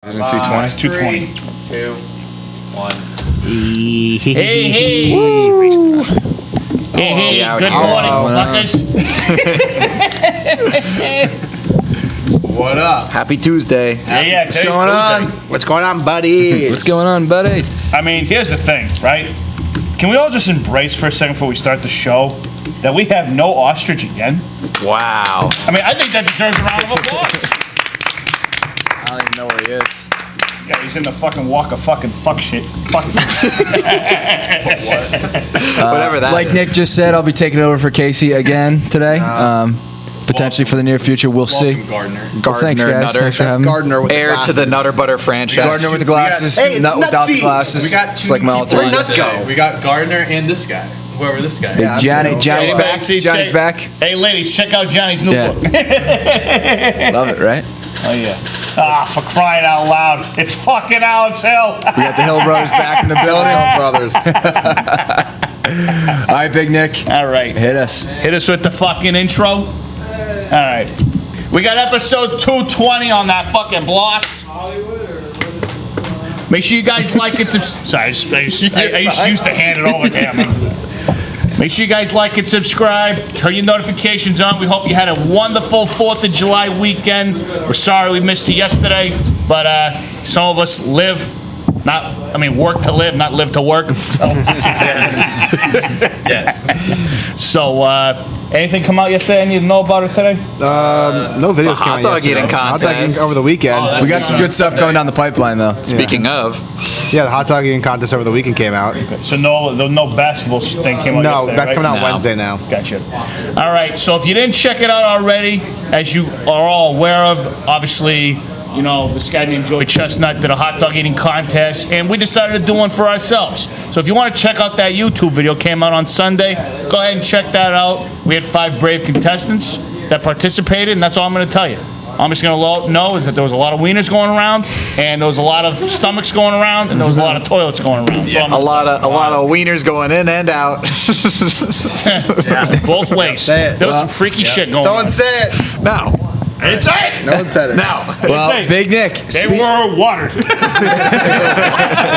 I didn't see 20. It's 220. 2, 1. Hey. Hey, good morning, fuckers. What up? Happy Tuesday. Yeah, What's going on? What's going on, buddy? What's going on, buddy? I mean, here's the thing, right? Can we all just embrace for a second before we start the show that we have no ostrich again? Wow. I mean, I think that deserves a round of applause. I don't even know where he is. Yeah, he's in the fucking walk of fucking fuck shit. Fuck. Whatever that Like is. Nick just said, I'll be taking over for Casey again today. Potentially for the near future, we'll see. Gardner. Well, thanks, Gardner guys. Nutter. Thanks for having me. Gardner with Heir to the Nutter Butter franchise. Gardner with the glasses, Hey, it's nut without the Nutsy. glasses. We got It's two like my alter people ego. Nut go. We got Gardner and this guy. Whoever this guy is. Big Johnny's back. See, Johnny's back. Hey, ladies, check out Johnny's new Yeah. book. Love it, right? Oh, yeah. Ah, for crying out loud. It's fucking Alex Hill. We got the Hill Brothers back in the building. Brothers. All right, Big Nick. All right. Hit us. Hit us with the fucking intro. All right. We got episode 220 on that fucking block. Make sure you guys like and subscribe. Sorry, I just used to hand it over to him. Make sure you guys like and subscribe. Turn your notifications on. We hope you had a wonderful 4th of July weekend. We're sorry we missed you yesterday, but some of us work to live, not live to work. So. Yes. So, anything come out yesterday I need to know about it today? No videos came hot out dog yesterday. eating Hot dog contest. eating over the weekend. We got some good stuff coming down the pipeline, though. Speaking of, Yeah, the hot dog eating contest over the weekend came out. So no basketball thing came out No, yesterday, that's right? coming out No. Wednesday now. Gotcha. All right, so if you didn't check it out already, as you are all aware of, obviously, you know, this guy named Joey Chestnut did a hot dog eating contest, and we decided to do one for ourselves. So if you want to check out that YouTube video, came out on Sunday, go ahead and check that out. We had 5 brave contestants that participated, and that's all I'm going to tell you. I'm just going to know is that there was a lot of wieners going around, and there was a lot of stomachs going around, and there was a lot of toilets going around. So I'm a gonna lot of wieners going in and out. both ways. Say it. There was some freaky shit going on. said it. No. I didn't say it. No one said it. No. Well, Hey, Big Nick. They were watered.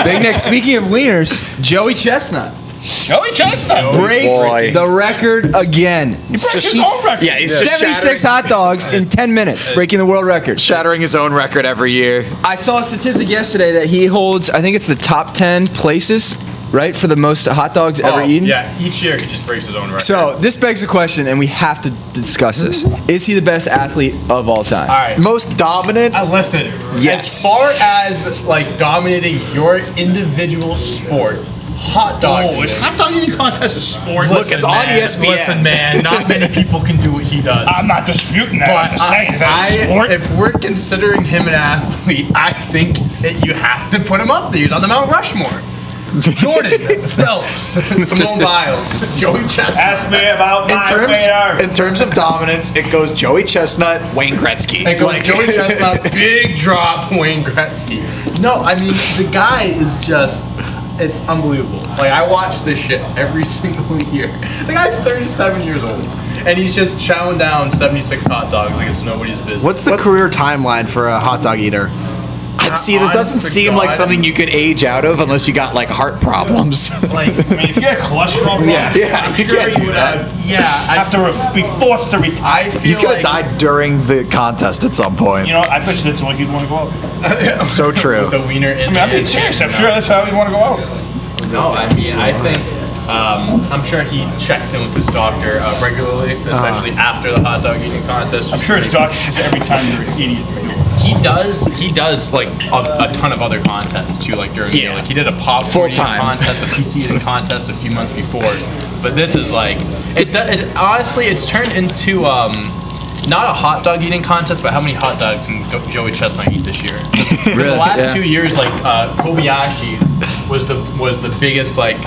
Big Nick, speaking of wieners, Joey Chestnut Joey Chestnut. breaks boy. the record again. He broke his own record. Yeah, he's just 76 hot dogs in 10 minutes, breaking the world record. shattering his own record every year. I saw a statistic yesterday that he holds, I think it's the top 10 places, right, for the most hot dogs ever eaten. Yeah, each year he just breaks his own record. So this begs the question, and we have to discuss this. Is he the best athlete of all time? all right. Most dominant. Listen. Yes. As far as like dominating your individual sport, hot dog. Oh, is hot dog eating contest a sport? Look, it's on ESPN. Listen, man, not many people can do what he does. I'm not disputing that. I'm But just saying, is that a sport? if we're considering him an athlete, I think that you have to put him up there. He's on the Mount Rushmore. Jordan, Phelps, Simone Biles, Joey Chestnut. Ask me about my winner. In terms of dominance, it goes Joey Chestnut, Wayne Gretzky. It goes Joey Chestnut, big drop, Wayne Gretzky. No, I mean, the guy is just, it's unbelievable. Like, I watch this shit every single year. The guy's 37 years old, and he's just chowing down 76 hot dogs like it's nobody's business. What's the career timeline for a hot dog eater? I'd see that doesn't Honest to seem like God. something you could age out of unless you got like heart problems. Like, I mean, if you had cholesterol problems, Yeah, I'm you sure can't you do would that. have to be forced to retire. I feel He's gonna like die during the contest at some point. You know, I bet you that's why he'd want to go out. So true. with a wiener in I mean, I'm being serious. I'm sure that's how he'd want to go out. No, I mean, I think, I'm sure he checked in with his doctor regularly, especially after the hot dog eating contest. I'm sure his doctor says every time you're an idiot for doing this. He does like a ton of other contests too, like during the year. Like he did a popcorn eating Full-time. contest, a pizza eating contest a few months before. But this is like, honestly, it's turned into not a hot dog eating contest, but how many hot dogs can Joey Chestnut eat this year? Really? The last Yeah. 2 years, like Kobayashi was the biggest like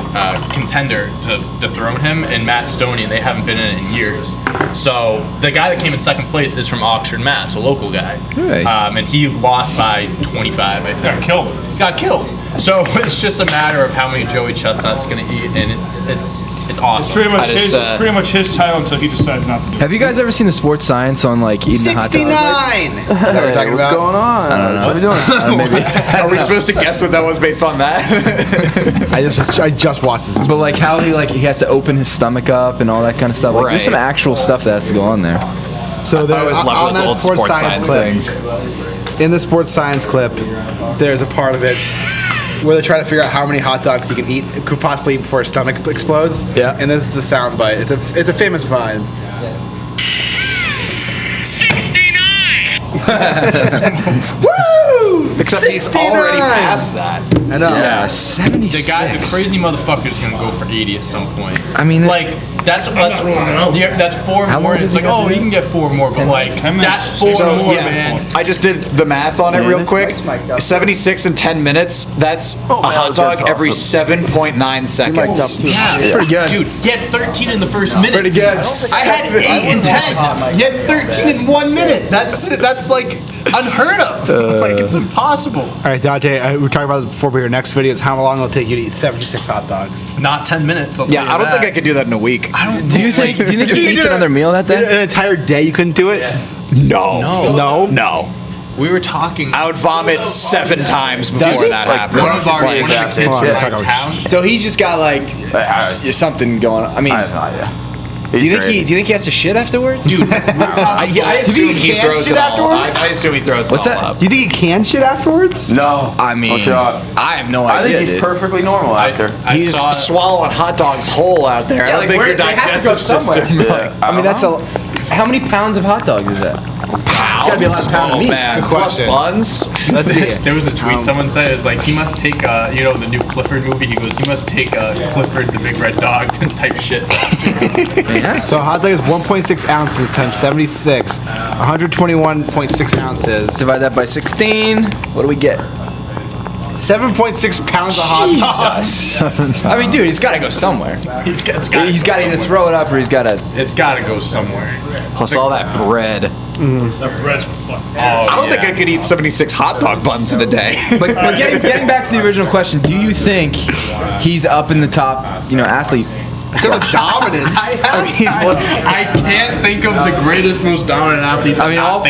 contender to dethrone him, and Matt Stoney, and they haven't been in it in years. So the guy that came in second place is from Oxford, Mass, a local guy, Right. and he lost by 25, I think. Got killed. Got killed. So it's just a matter of how many Joey Chestnut's gonna eat, and it's awesome. It's pretty much I just, it's pretty much his title until he decides not to do it. Have you guys ever seen the sports science on like eating a hot dog? 69. Is that what we're talking What's about? going on? I don't know. What are we doing? Maybe. Are we supposed to guess what that was based on that? I just watched this. But like how he has to open his stomach up and all that kind of stuff. Like there's some Right. actual stuff that has to go on there. So I always love those old sports science things. In the sports science clip, there's a part of it where they're trying to figure out how many hot dogs he can eat, could possibly eat before his stomach explodes. Yeah. And this is the sound bite. It's a famous vine. 69! Woo! Except he's already past that. I know. Yeah, 76. The crazy motherfucker's gonna go for 80 at some point. I mean, Like that's four How more. long It's does like, he have oh, to you can get 4 more, but like 10 minutes. that's 4 So more, yeah, man. I just did the math on it real quick. 76 in 10 minutes. That's a hot dog that's every awesome. 7.9 seconds. pretty good. Dude, he had 13 in the first minute. Pretty good. I had 8 in 10. He had 13 in 1 minute. That's like unheard of. Like it's impossible. All right, Dante, we were talking about this before, but your next video is how long it'll take you to eat 76 hot dogs. Not 10 minutes. I'll tell Yeah, you I don't think that. I could do that in a week. Do you think he eats another meal that day? An entire day you couldn't do it? No. We were talking. I would vomit 7 times before that happened. One of the kids Hold on, from talk my about town. So he's just got like something going on. I mean, I have no idea. do you think he has to shit afterwards? Dude, I assume he can't throws shit it all. I afterwards? assume he throws What's it all that? up. Do you think you can shit afterwards? No. I mean, What's up? I have no I idea. think he's dude. perfectly normal after. He's swallowing hot dogs whole out there. I don't think your digestive system. Yeah, I mean, that's a. How many pounds of hot dogs is that? Gotta be a lot of pound oh, meat. man. Good Plus question. buns. Let's see. There was a tweet someone said it was like he must take the new Clifford movie. He goes, he must take Clifford the Big Red Dog type shit. So a hot dog is 1.6 ounces times 76, 121.6 ounces. Divide that by 16. What do we get? 7.6 pounds of hot dog. I mean, dude, he's got to go somewhere. He's got He's got to either throw it up or he's got to. It's got to go somewhere. Plus all that bread. That bread's fucking. I don't think I could eat 76 hot dog buns in a day. But getting back to the original question, do you think he's up in the top, athlete? Dominance. I can't think of the greatest, most dominant athletes. I mean, all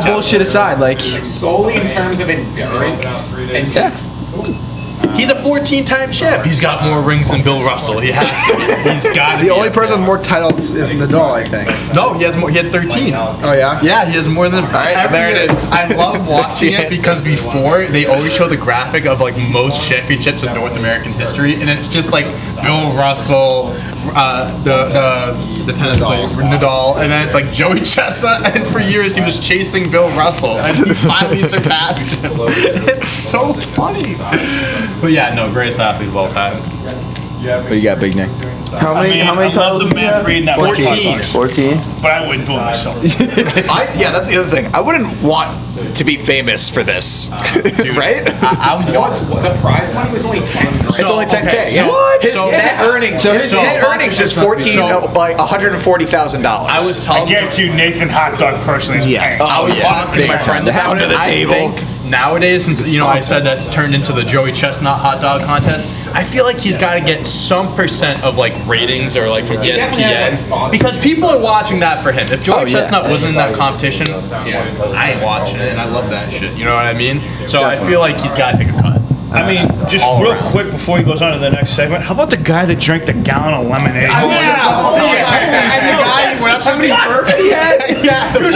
bullshit aside, like Solely in terms of endurance and just He's a 14-time champ. He's got more rings than Bill Russell. He has to. He's got to. The only person with more titles is Nadal, I think. No, he has more. He had 13. Oh yeah. Yeah, he has more than. All right, there it is. I love watching That's it the because before they always show the graphic of like most championships in North American history, and it's just like Bill Russell, the tennis player Nadal, and then it's like Joey Chestnut, and for years he was chasing Bill Russell, and he finally surpassed him. It's so funny. But yeah, no, greatest athlete of all time. what do you got, Big Nick? How many titles the does he man have? for eating that 14. 14. But I wouldn't do it myself. Yeah, that's the other thing. I wouldn't want to be famous for this, right? I'm the prize money was only 10 grand. It's only 10K. okay, Yeah. so- His so- net earnings. His net earnings is like $140,000. I was I telling guarantee you, Nathan Hot Dog personally is Yes. paying. I was talking to my friend about Under it. the I table. think nowadays, since I said that's turned into the Joey Chestnut hot dog contest, I feel like he's got to get some percent of like ratings or like from ESPN because people are watching that for him. If Joey Chestnut wasn't in that competition, I ain't watching it, and I love that shit. You know what I mean? So I feel like he's got to take a cut. I mean, just all real around. quick before he goes on to the next segment, how about the guy that drank the gallon of lemonade? And the guy went up. How many burps he had? Yeah. 3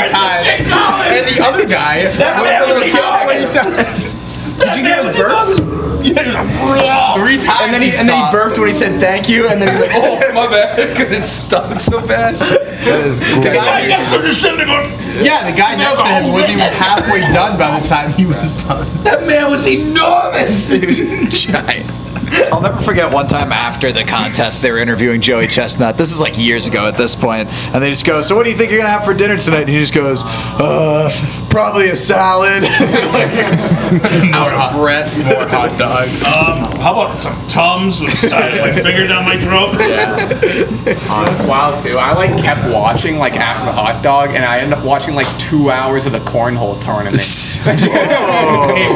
times. And the other guy. Did you hear his burps? 3 times. And then he burped when he said thank you, and then he's like, oh, my bad, because it stunk so bad. That is great. Yeah, the guy next to him wasn't even halfway done by the time he was done. That man was enormous. Giant. I'll never forget one time after the contest, they were interviewing Joey Chestnut. This is like years ago at this point. And they just go, so what do you think you're going to have for dinner tonight? And he just goes, Probably a salad. Out of breath. More hot dogs. How about some Tums with a side of my finger down my throat? It was wild too. I like kept watching like after the hot dog, and I ended up watching like 2 hours of the cornhole tournament.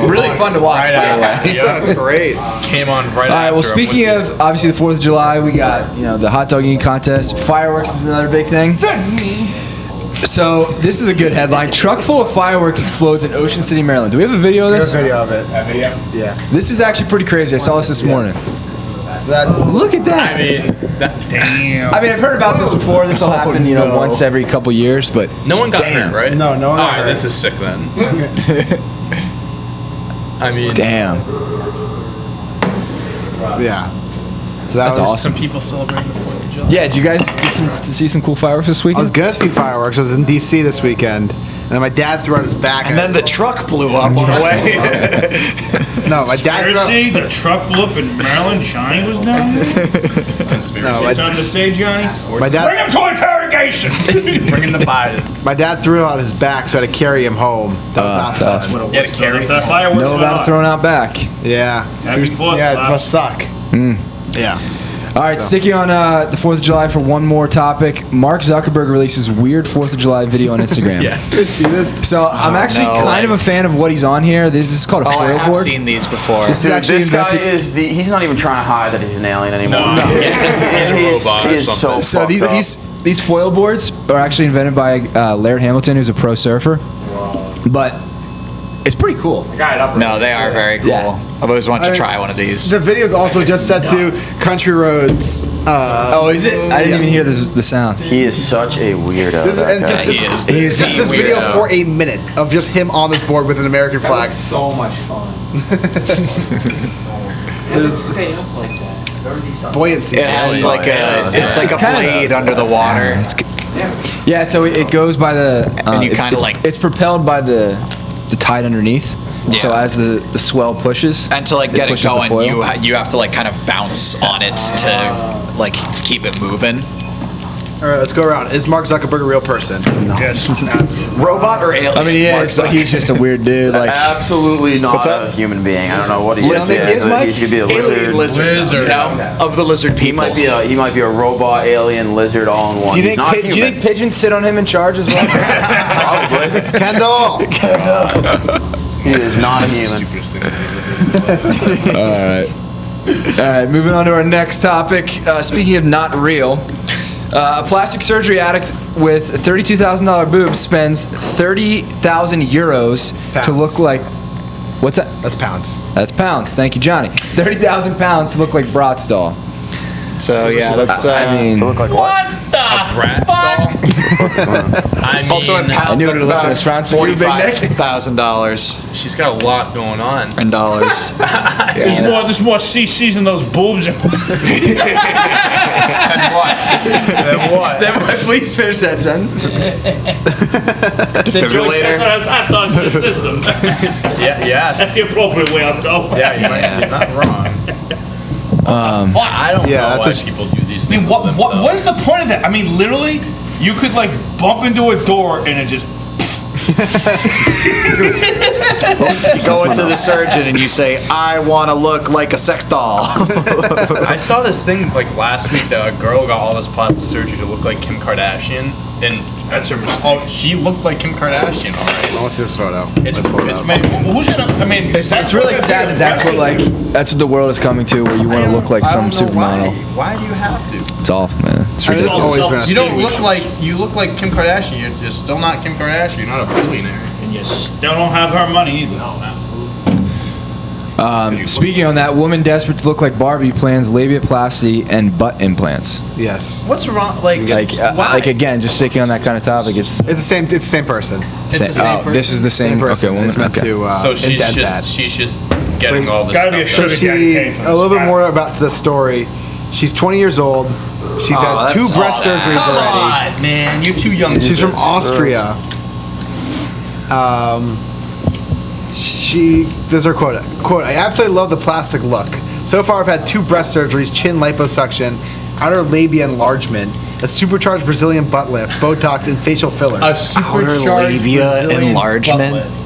Really fun to watch, by the way. That sounds great. Came on right All right. Well, after him. speaking of obviously the 4th of July, we got the hot dog eating contest. Fireworks is another big thing. So this is a good headline. Truck full of fireworks explodes in Ocean City, Maryland. Do we have a video of There's this? a video of it. Yeah. This is actually pretty crazy. I saw this morning. So that's Look at that. I mean, Damn. I mean, I've heard about this before. This will happen, once every couple years, but no one got hurt, right? no one. All got right, hurt. this is sick then. I mean, damn. Yeah. So that That's was awesome. some people celebrating the 4th of July. Yeah, did you guys get to see some cool fireworks this I was weekend? gonna see fireworks. I was in DC this weekend, and then my dad threw out his back. And then the truck blew up on the way. no, my dad threw out. Conspiracy, the truck blew up in Maryland. Johnny was down there. Conspiracy. No, Something to say, Johnny? My Bring dad, him to interrogation. Bringing the Biden. my dad threw out his back, so I had to carry him home. That was not tough. fun. You had to carry That fireworks Know went about off. throwing out back. Yeah. Happy 4th, Yeah, it Bob. must suck. Yeah. All right, sticking on the 4th of July for one more topic. Mark Zuckerberg releases weird 4th of July video on Instagram. You see this? So I'm actually no. kind of a fan of what he's on here. This is called a I foil have board. seen these before. This is Dude, actually this guy invented. is he's not even trying to hide that he's an alien anymore. No. He's a robot or He is something. so So fucked up. these foil boards are actually invented by Laird Hamilton, who's a pro surfer. But it's pretty cool. No, they are very cool. Yeah. I've always wanted I to mean, try one of these. The video's also just set to Country Roads. Oh, is it? I didn't even hear the sound. He is such a weirdo. This, that and guy. just, He is this, the just this video weirdo. for a minute of just him on this board with an American flag. So much fun. Stay up like that. Buoyancy. It has like a, it's like a kinda- blade under the water. Yeah, so it goes by the. And you it- kinda it's- like- It's propelled by the tide underneath. So Yeah. as the swell pushes. And to like get it pushes the going, foil. you have to like kind of bounce on it to like keep it moving. All right, let's go around. Is Mark Zuckerberg a real person? Yes. Robot or alien? I mean, yeah, Mark it's like he's just a weird dude. Like, Absolutely not What's that? a human being. I don't know what he is. Lizard? Yeah, so he could be a Alien lizard. lizard. You know, of the lizard He people. might be a robot, alien, lizard, all in one. do you He's think not do you human. think pigeons sit on him in charge as well? Probably. Kendall! He is not a human. All right, moving on to our next topic. Speaking of not real, a plastic surgery addict with $32,000 boobs spends 30,000 euros to Pounds. look like. What's that? That's pounds. That's pounds. Thank you, Johnny. 30,000 pounds to look like Bratz doll. So yeah, that's. I mean, To look like what? Brat stall. I mean, also in I pounds, knew what that's the about listeners found. So you big Nick. $45,000 she's got a lot going on. in dollars. There's more CCs in those boobs. And what? Then what? Then please finish that sentence. Defibrillator. I thought the system. Yeah. That's the appropriate way I'll go. Yeah, you're not wrong. I don't Yeah, know why that's a- people do these I mean, things. to what is the themselves. point of that? I mean, literally, you could like bump into a door and it just. You go into the surgeon and you say, "I want to look like a sex doll." I saw this thing like last week that a girl got all this plastic surgery to look like Kim Kardashian, and that's her mistake. Oh, she looked like Kim Kardashian, all right. I want to see this photo. It's, Let's pull it it's up. made, Who's gonna? I mean, It's really sad that that's what the world is coming to, where you want to look like some supermodel. Why do you have to? It's awful, man. It's I mean, this has ridiculous. always been a You don't look like Kim Kardashian. You're still not Kim Kardashian. You're not a billionaire. and you still don't have her money either. No, absolutely. Speaking on that, woman desperate to look like Barbie plans labiaplasty and butt implants. Yes. What's wrong? Like why? Like again, just sticking on that kind of topic. It's It's the same. It's the same person. It's the same person. This is the same. person. Okay, woman. It's meant Okay. to So she's indent just that. getting all this Gotta be a stuff. So sugar daddy she, came from a little this bit guy. more about the story. She's 20 years old. She's had that's 2 breast sad. surgeries Come already. on, man, you're too young. She's from Austria. There's her quote. Quote, I absolutely love the plastic look. So far, I've had 2 breast surgeries, chin liposuction, outer labia enlargement, a supercharged Brazilian butt lift, Botox, and facial fillers. A supercharged labia Brazilian enlargement? butt lift.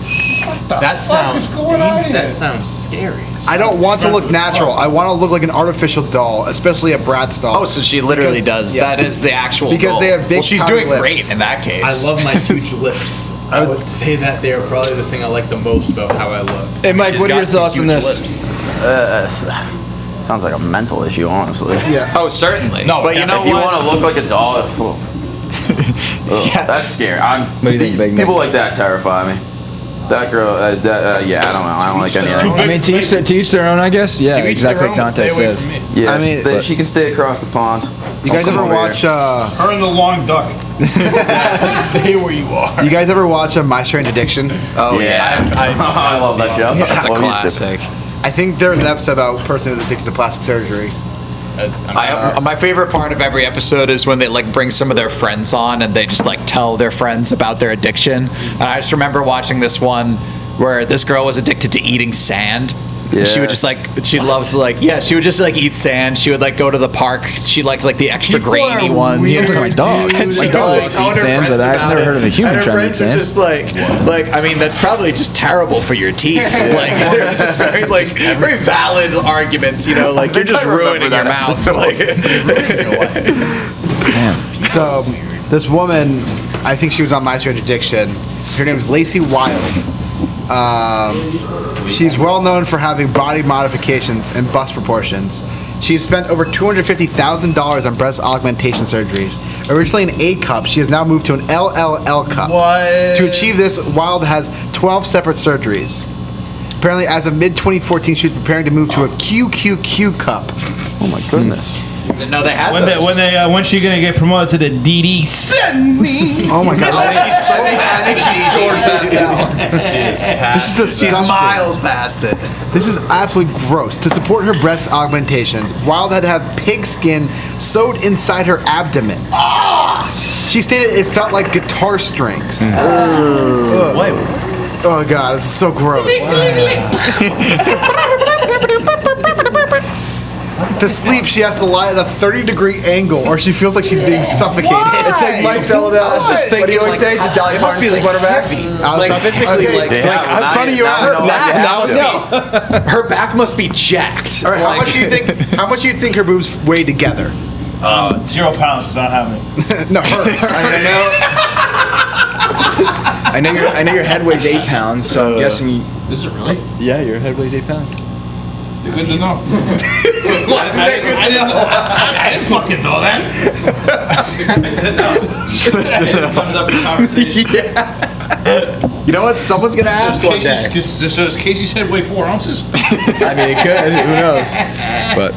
That sounds dangerous. That sounds scary. I don't want to look natural. I want to look like an artificial doll, especially a Bratz doll. Oh, so she literally does. Yes. That is the actual Because goal. they have big Well, she's pouty doing lips. great in that case. I love my huge lips. I would say that they are probably the thing I like the most about how I look. Hey, Mike, She's what are your got some thoughts on huge this? lips. Sounds like a mental issue, honestly. Yeah. Oh, certainly. No, but you know If you what? want to look like a doll, Yeah. that's scary. What do you think, Big Nick? People like that terrify me. That girl, yeah, I don't know. I don't like any of Too that. big I mean, for me. to each their own, I guess. Yeah, To each exactly their like own, Dante stay away says. from me. Yeah, I mean, she can stay across the pond. You guys ever watch? Her and the long duck. Stay where you are. You guys ever watch My Strange Addiction? Oh yeah, I love that show. that's a Well, we used to- classic. I think there was an episode about a person who's addicted to plastic surgery. My favorite part of every episode is when they like bring some of their friends on and they just like tell their friends about their addiction. And I just remember watching this one where this girl was addicted to eating sand. Yeah. She would just like she loved to like she would just like eat sand. She would like go to the park. She liked like the extra grainy one. Sounds like my dog. And she My dog was eats telling her sand, friends but I've about never it. heard of a human and her trying to eat friends are sand. just like I mean that's probably just terrible for your teeth. Like they're just very valid arguments. You know, like you're just ruining your mouth. Like So, this woman, I think she was on My Strange Addiction. Her name is Lacey Wilde. She's well known for having body modifications and bust proportions. She's spent over $250,000 on breast augmentation surgeries. Originally an A cup, she has now moved to an LLL cup. What? To achieve this, Wilde has 12 separate surgeries. Apparently, as of mid-2014, she was preparing to move to a QQQ cup. Oh my goodness. didn't know they had When those. when's she gonna get promoted to the DD? Oh my God. I think she's soared past out. This is disgusting. She's miles past it. This is absolutely gross. To support her breast augmentations, Wilde had to have pig skin sewed inside her abdomen. She stated it felt like guitar strings. Oh God, this is so gross. To sleep, she has to lie at a 30-degree angle, or she feels like she's being suffocated. It's like Mike Zeldell. I was just thinking, what do you always say? Does Dolly Parton sleep on her back? Like physically, like I'm funny you asked. her back must be jacked. All right, how much do you think? How much do you think her boobs weigh together? 0 pounds because I don't have it. No, hers. I know your head weighs 8 pounds, so I'm guessing. Is it really? Yeah, your head weighs 8 pounds. Good to know. I didn't fucking know that. Comes up in conversation. You know what? Someone's gonna ask one day. Does Casey's head weigh 4 ounces? I mean, it could. Who knows? But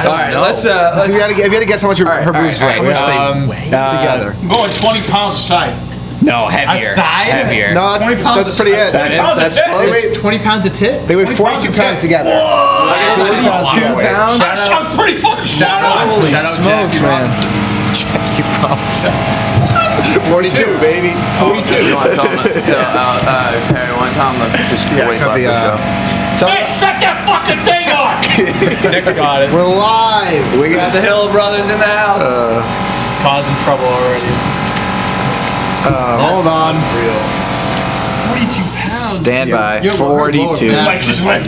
all right, let's If you had to guess how much her boobs weigh, how much they weigh together? I'm going 20 pounds a side. No, heavier. Aside? Heavier. No, that's pretty it. That's They close. weigh 20 pounds a tit? They weigh 42 pounds together. 42 pounds. That sounds pretty fucking Shout out. Holy Shout out smokes, man! Jackie Robinson. 42, baby. 42. You want to tell him Perry, you want to tell him to just wait cut left the, the show? Hey, shut that fucking thing off! Nick's got it. We're live. We got the Hill brothers in the house. Causing trouble already. Hold on. Real. 42 pounds. Stand by. Yo, her lower 42. back Like just went.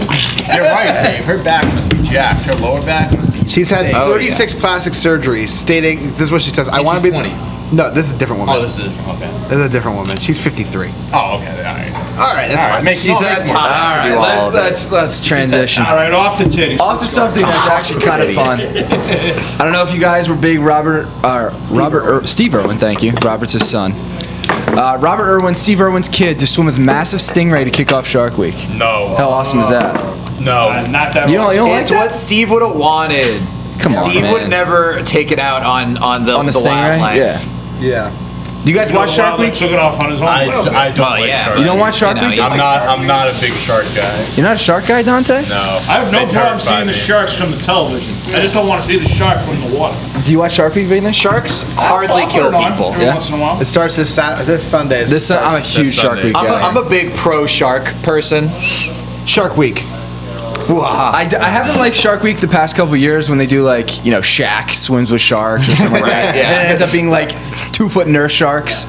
You're right, Dave. Her back must be jacked. Her lower back must be. She's had insane. 36 plastic surgeries, stating this is what she says. I want to be. 20. No, this is a different woman. Oh, this is okay. This is a different woman. She's 53. Oh, okay. All right. All right, that's fine. Makes She's no had makes more time sense. to do all of it. Let's transition. All right, off the titties. Off to something that's actually kind of fun. I don't know if you guys were big Steve Irwin, thank you. Robert's his son. Robert Irwin, Steve Irwin's kid, to swim with massive stingray to kick off Shark Week. No. How awesome is that? No. Not that. You don't like It's that? what Steve would have wanted. Come on, Steve man. would never take it out on the stingray? wildlife. Yeah. Yeah. Do you guys watch Shark Week? Took it off on his own. I don't Well, like yeah. shark. You don't watch Shark You know, Week? he's I'm not a big shark guy. You're not a shark guy, Dante? No. I have no They problem terrify seeing the me. sharks from the television. I just don't want to see the shark from the water. Do you watch Shark Week, Big Nick? Sharks hardly I'll put kill it on people. every Yeah. once in a while. It starts this Sunday. I'm a huge Shark Sunday. Week guy. I'm a big pro shark person. Shark Week. I haven't liked Shark Week the past couple years when they do like, you know, Shaq swims with sharks or something like that. yeah. And it ends up being like 2-foot nurse sharks.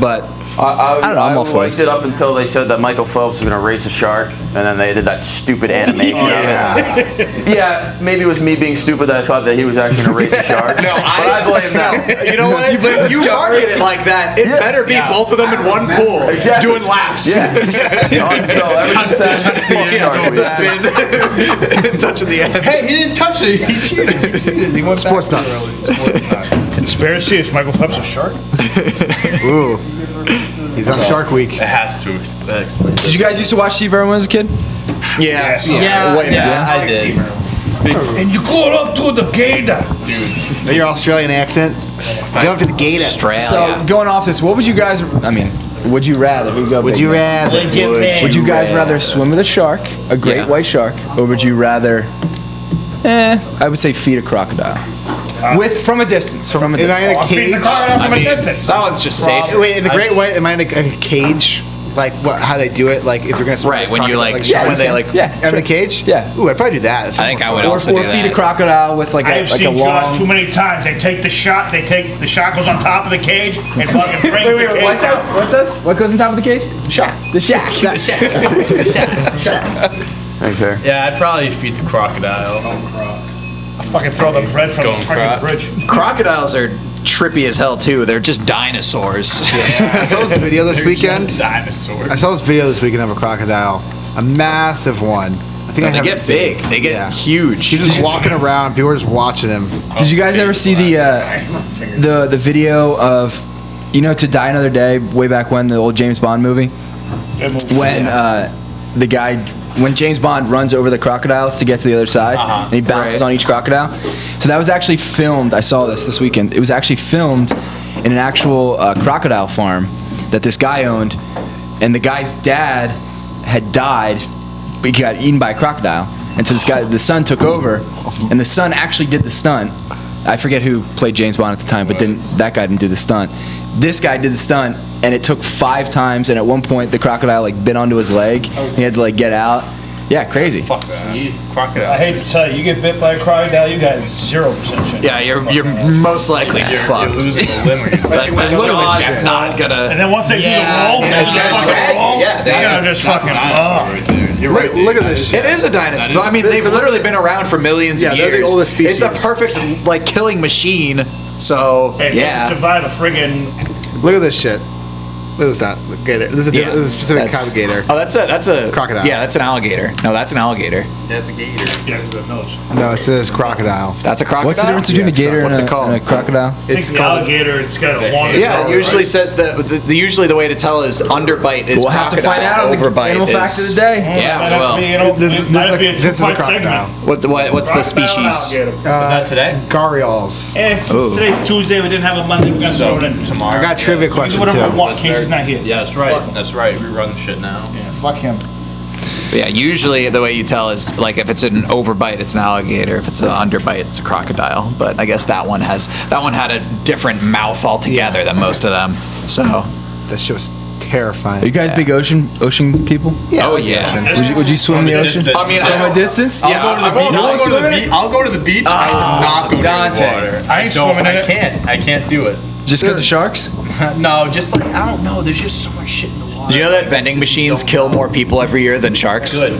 But I don't know, I'm all for liked it up until they said that Michael Phelps was going to race a shark, and then they did that stupid animation of it. Yeah, maybe it was me being stupid that I thought that he was actually going to race a shark. No, but I blame them. You know what? You market it like that. It better be both of them in one pool doing laps. Yeah. So ever since that, Finn touching the end. Hey, he didn't touch it. He cheated. He went Sports back nuts. Sports nuts. Conspiracy, is Michael Phelps a shark? Ooh. He's on Shark Week. It has to explain. did you guys used to watch Steve Irwin as a kid? Yeah. I did. And you go up to the gator. Know your Australian accent? Go up to the gate. Australia. So going off this, what would you guys? I mean, would you rather? Here we go. Would you rather? Would you guys rather swim with a shark, a great white shark, or would you rather? I would say feed a crocodile. From a distance. From a Am I distance. in a Feed the cage? crocodile from a distance. That one's just safe. Wait, in the Great White, am I in a cage? Like what? How they do it? Like if you're gonna swim Right, with a when you crocodile, like, yeah, when they like, Yeah. I'm in a cage. Yeah. Ooh, I'd probably do that. I think I would Or also do feed a that. crocodile with like I a have like a seen Josh long. too many times. They take the shot, the shot goes on top of the cage and fucking brings the cage What does? out. What does? What goes on top of the cage? Shark. The shark. Okay. Yeah, I'd probably feed the crocodile. I fucking throw the bread from the Going fucking crap. bridge. Crocodiles are trippy as hell too. They're just dinosaurs. I saw this video this weekend. Just dinosaurs. I saw this video this weekend of a crocodile, a massive one. I think I They have get it saved. big. They get Yeah. huge. He's just walking around. People are just watching him. Did you guys ever see the video of, you know, To Die Another Day, way back when, the old James Bond movie? When the guy, when James Bond runs over the crocodiles to get to the other side, and he bounces on each crocodile. So that was actually filmed. I saw this weekend. It was actually filmed in an actual crocodile farm that this guy owned, and the guy's dad had died. He got eaten by a crocodile, and so the son took over, and the son actually did the stunt. I forget who played James Bond at the time, but that guy didn't do the stunt. This guy did the stunt, and it took 5 times, and at one point the crocodile like bit onto his leg. He had to like get out. Yeah, crazy. Fuck that. Crocodile. I hate to tell you, you get bit by a crocodile, you got 0% chance. Yeah, you're most likely You're fucked. losing a limb or you're That jaw's not gonna. And then once they do the roll, it's gonna drag you. Yeah, it's gonna just fucking. right there. You're right, dude. Look at this shit. It is a dinosaur. I mean, they've literally been around for millions of Yeah, years. they're the oldest species. It's a perfect like killing machine. So Hey, if you can yeah. survive a friggin' Look at this shit. Look at this gator. This is a, Yeah. this is a specific That's- kind of gator. Oh, that's a Crocodile. Yeah, that's an alligator. No, that's an alligator. That's a gator. yeah, because of the nose. No, it says crocodile. That's a crocodile. What's the difference between a gator What's and it called? a crocodile? I think It's the called. alligator, it's got a long. Yeah, it usually right? says the usually the way to tell is underbite is We'll have to find out on the overbite animal is, fact of the day. Yeah, Might we have to will. be, you know, This it might is be a this is a two-part crocodile. segment. What's the Crocodile and species? alligator. Is that today? Gharials. And since today's Tuesday, we didn't have a Monday, we're gonna throw it in. Tomorrow. I got a trivia We can question do whatever we too. want, Casey's not here. Yeah, that's right. That's right. We run shit now. Yeah, fuck him. But yeah, usually the way you tell is like if it's an overbite, it's an alligator. If it's an underbite, it's a crocodile. But I guess that one had a different mouth altogether than most of them. So That shit was terrifying. Are you guys big ocean people? Yeah, oh like the yeah. ocean. Would you swim in the ocean? I mean, From a distance? Yeah, I won't- I'll go to the beach. I'll go to the beach. I will not go Dante. to the water. I ain't don't- swimming in I it. can't. I can't do it. Just because of sharks? No, just like I don't know. There's just so much shit in the water. Did you know that vending machines kill more people every year than sharks? Good.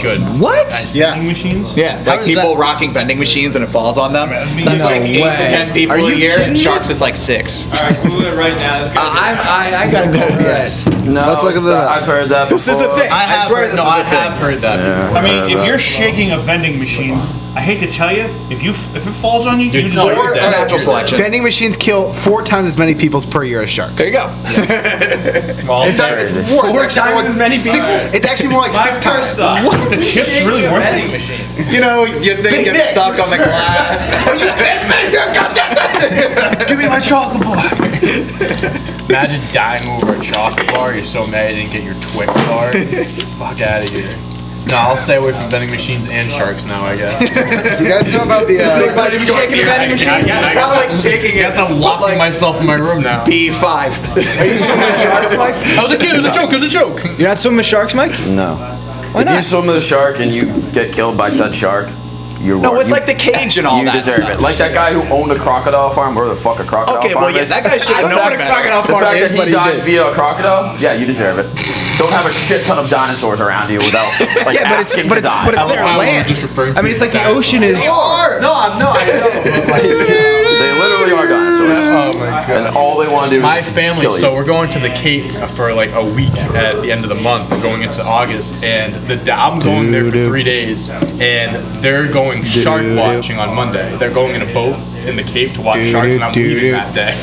Good. What? Yeah. Vending machines? Yeah, like does people that- rocking vending machines and it falls on them. That's No like 8 way. to 10 people Are a you year, kidding and me? sharks is like 6. Alright, we'll do it right now. Let's go. I gotta go for this. No, Let's look it's at that. I've heard that before. This is a thing. I swear this is I a thing. have heard that. Yeah. I mean, if you're shaking a vending machine, I hate to tell you, if it falls on you, you just no, like, you're It's dead. natural selection. Vending machines kill 4 times as many people per year as sharks. There you go. Well, It's not, it's more. It's actually more like times as many six- people? It's actually more like 6 times. the chip's really worth it. machine. You know, your thing gets stuck on the glass. Give me my chocolate bar. imagine dying over a chocolate bar. You're so mad you didn't get your Twix bar. Fuck out of here. No, I'll stay away from vending machines and sharks now, I guess. You guys know about the? Are you shaking a vending machine? Not like shaking I it. guess I'm locking like myself in my room now. B5. Are you swimming with sharks, Mike? I was a kid. It was a joke. It was a joke. You're not swimming with sharks, Mike? No. If you swim with a shark and you get killed by said shark, you're No, with like the cage and all you that deserve stuff. it. Like that guy who owned a crocodile farm, where the fuck a crocodile Okay, farm well, yeah, is. that guy should have The known fact- better. The fact that he died via a crocodile, yeah, you deserve it. Don't have a shit ton of dinosaurs around you without like asking to die. but it's their land. I mean, it's like the ocean is. I know. But like, They literally are dinosaurs. oh my god. And all they want to do is My just family, kill you. so we're going to the Cape for like a week at the end of the month. We're going into August, and I'm going there for 3 days, and they're going shark watching on Monday. They're going in a boat in the Cape to watch sharks, and I'm leaving that day.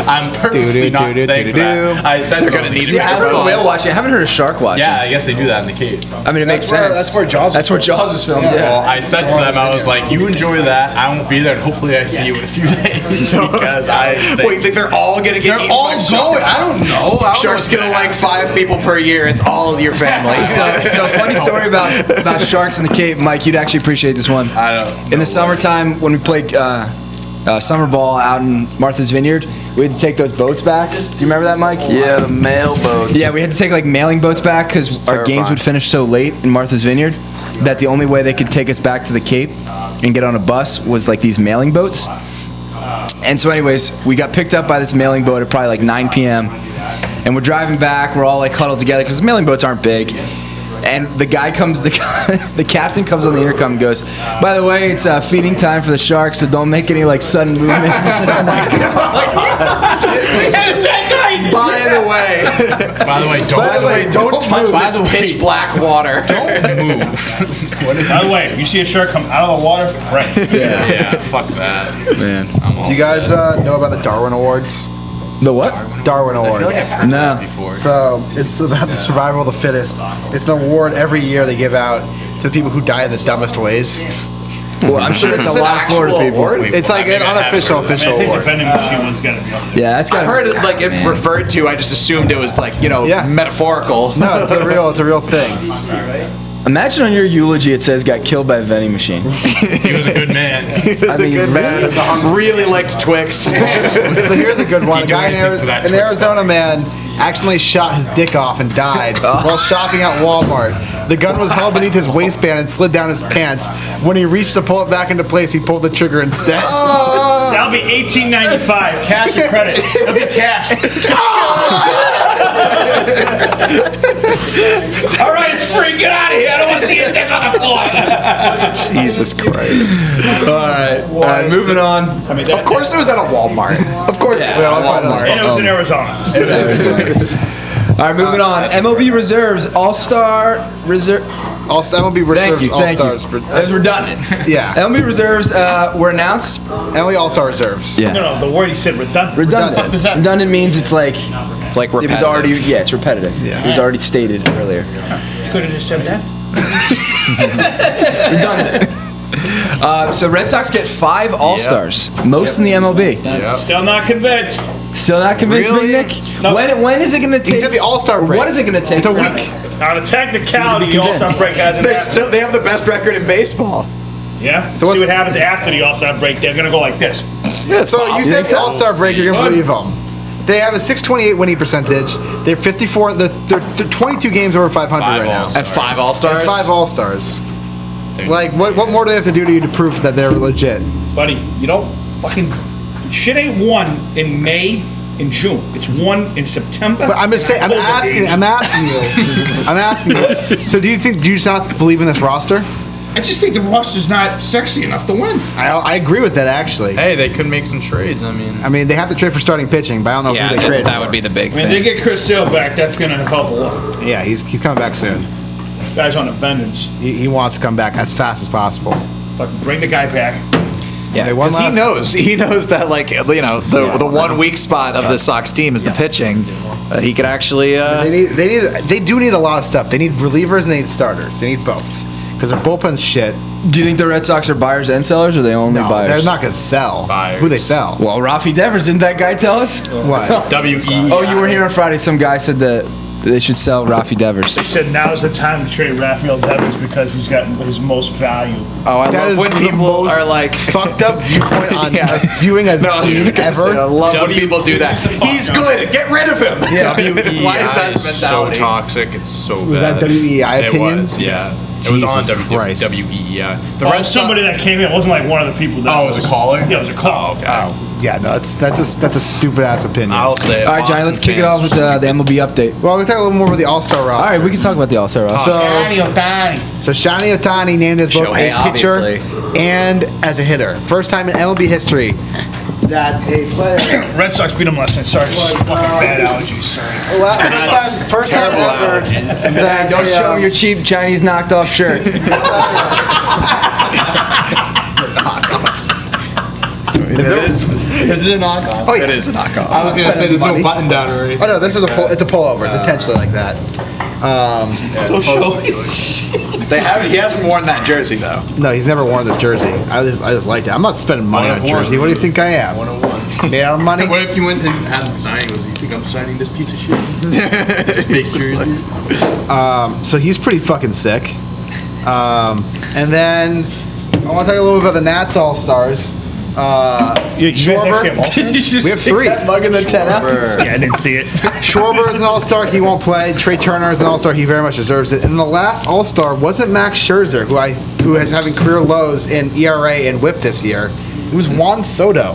I'm purposely not staying for that. I said they're gonna need See, I haven't heard of whale watching. I haven't heard of shark watching. Yeah, I guess they do that in the Cape. I mean, it makes where- sense. that's where Jaws was That's where Jaws was filmed. Yeah. Well, I said to them, I was like, "You enjoy that. I won't be there, and hopefully I see you in a few days because I." Wait, you think they're all gonna get They're eaten all by going. sharks? I don't know. Sharks kill like 5 people per year. It's all your family. So funny story about sharks in the Cape, Mike. You'd actually appreciate this one. I don't. In the summertime, when we played summer ball out in Martha's Vineyard, we had to take those boats back. Do you remember that, Mike? Yeah, the mail boats. Yeah, we had to take like mailing boats back because our games Terrifying. would finish so late in Martha's Vineyard that the only way they could take us back to the Cape and get on a bus was like these mailing boats. And so anyways, we got picked up by this mailing boat at probably like 9 p.m. And we're driving back, we're all like huddled together because mailing boats aren't big. And the captain comes on the intercom and goes, "By the way, it's feeding time for the sharks, so don't make any like sudden movements." Oh my God. And it's that night! By the way, don't touch By this the way, pitch black water. Don't move. By the way, you see a shark come out of the water, right? Yeah, fuck that. Man. Do you guys know about the Darwin Awards? The what? Darwin Awards. No. So it's about the survival of the fittest. It's an award every year they give out to the people who die in the dumbest ways. Well, I'm sure This there's is a an lot of Florida actual people. award? It's like an unofficial I think the award. vending machine one's got to be up there. Yeah, that's got. I've heard it like it referred to. I just assumed it was like Yeah. metaphorical. No, it's a real thing. Imagine on your eulogy it says got killed by a vending machine. He was a good man. He's a good man. Really liked Twix. So here's a good one. A do guy in, anything for that an Twix Arizona man accidentally shot his dick off and died while shopping at Walmart. The gun was held beneath his waistband and slid down his pants. When he reached to pull it back into place, he pulled the trigger instead. That'll be $18.95, cash or credit. It'll be cash. All right, it's free. Get out of here. I don't want to see your dick on the floor. Jesus Christ. All right, moving on. I mean, Of course it was at a Walmart. Of course it was at a Walmart. And it was in Arizona. All right, moving on. MLB Reserves All-Star Reserve. MLB Thank Reserves you, thank you. All-Stars. That was redundant. Yeah. MLB Reserves were announced. MLB All-Star Reserves. Yeah. No, the word he said redundant. Redundant. What does that mean? Redundant means it's like It's like it was repetitive. already. Yeah, it's repetitive. Yeah. It was already stated earlier. You could have just said that. Redundant. So Red Sox get 5 All-Stars, most in the MLB. Still not convinced. Still not convinced, Really? Big Nick? No. When is it going to take? He's at the All-Star break. What is it going to take? It's a week. Now, the technicality, the All-Star break hasn't happened. They have the best record in baseball. Yeah? So See what's- what happens after the All-Star break. They're going to go like this. So you said the All-Star break, you're gonna believe them. They have a 628 winning percentage. They're 54. They're 22 games over 500 right now. And 5 All-Stars. And 5 All-Stars. Like, what more do they have to do to you to prove that they're legit? Buddy, you don't fucking... Shit ain't won in May and June. It's won in September. But I'm just saying. I'm asking you. I'm asking you. So do you just not believe in this roster? I just think the roster's not sexy enough to win. I agree with that actually. Hey, they could make some trades. I mean, They have to trade for starting pitching, but I don't know Yeah, who they trade. that would be the big I mean, if they thing. get Chris Sale back, that's going to help a lot. Yeah, he's coming back soon. This guy's on a vengeance. He wants to come back as fast as possible. Fucking bring the guy back. Yeah, one because last- he knows that the 1 weak spot of the Sox team is the pitching. He could actually. They do need a lot of stuff. They need relievers and they need starters. They need both because their bullpen's shit. Do you think the Red Sox are buyers and sellers, or are they only No, buyers? they're not going to sell. Buyers. Who they sell? Well, Rafi Devers, didn't that guy tell us? What? W.E. Oh, you were here on Friday. Some guy said that They should sell Rafi Devers. They said now's the time to trade Rafael Devers because he's got his most value. Oh, I That love is when the people most are like fucked up viewpoint on Yeah. viewing as No, I was team gonna say, I ever. love when people do that. He's good. Get rid of him. Yeah. Why is that is so mentality? toxic. It's so Was bad. that WEI It opinion? was, yeah. It was Jesus on Christ. WEI. The Oh, Red Sox- somebody that came in. It wasn't like one of the people that Oh, it was a caller? Yeah, it was a caller. Okay. Yeah, no, that's a stupid ass opinion. I'll say it. All right, Johnny, let's kick it off with the MLB update. Well, we'll talk a little more about the All-Star roster. All right, we can talk about the All-Star roster. So Shani Ohtani named as both Shohei, a pitcher obviously. and as a hitter. First time in MLB history that a player. Red Sox beat them last night. Sorry, fucking bad allergies. First time ever. That Don't show him your cheap Chinese knocked off shirt. Is it a knockoff? Oh, yeah. It is a knockoff. I was going to say there's no button down already. Oh no, this is it's a pullover. It's intentionally like that. He hasn't worn that jersey though. No, he's never worn this jersey. I just like that. I'm not spending money on a jersey. What do you think I am? 101. Made out of money? What if you went and had the signing? Was you think I'm signing this piece of shit? This fake jersey. So he's pretty fucking sick. And then I want to talk a little bit about the Nats All-Stars. You guys actually have All-Stars? We have three. Mug in the 10 ounce. Yeah, I didn't see it. Schwarber is an All-Star. He won't play. Trey Turner is an All-Star. He very much deserves it. And the last All-Star wasn't Max Scherzer, who is having career lows in ERA and WHIP this year. It was Juan Soto,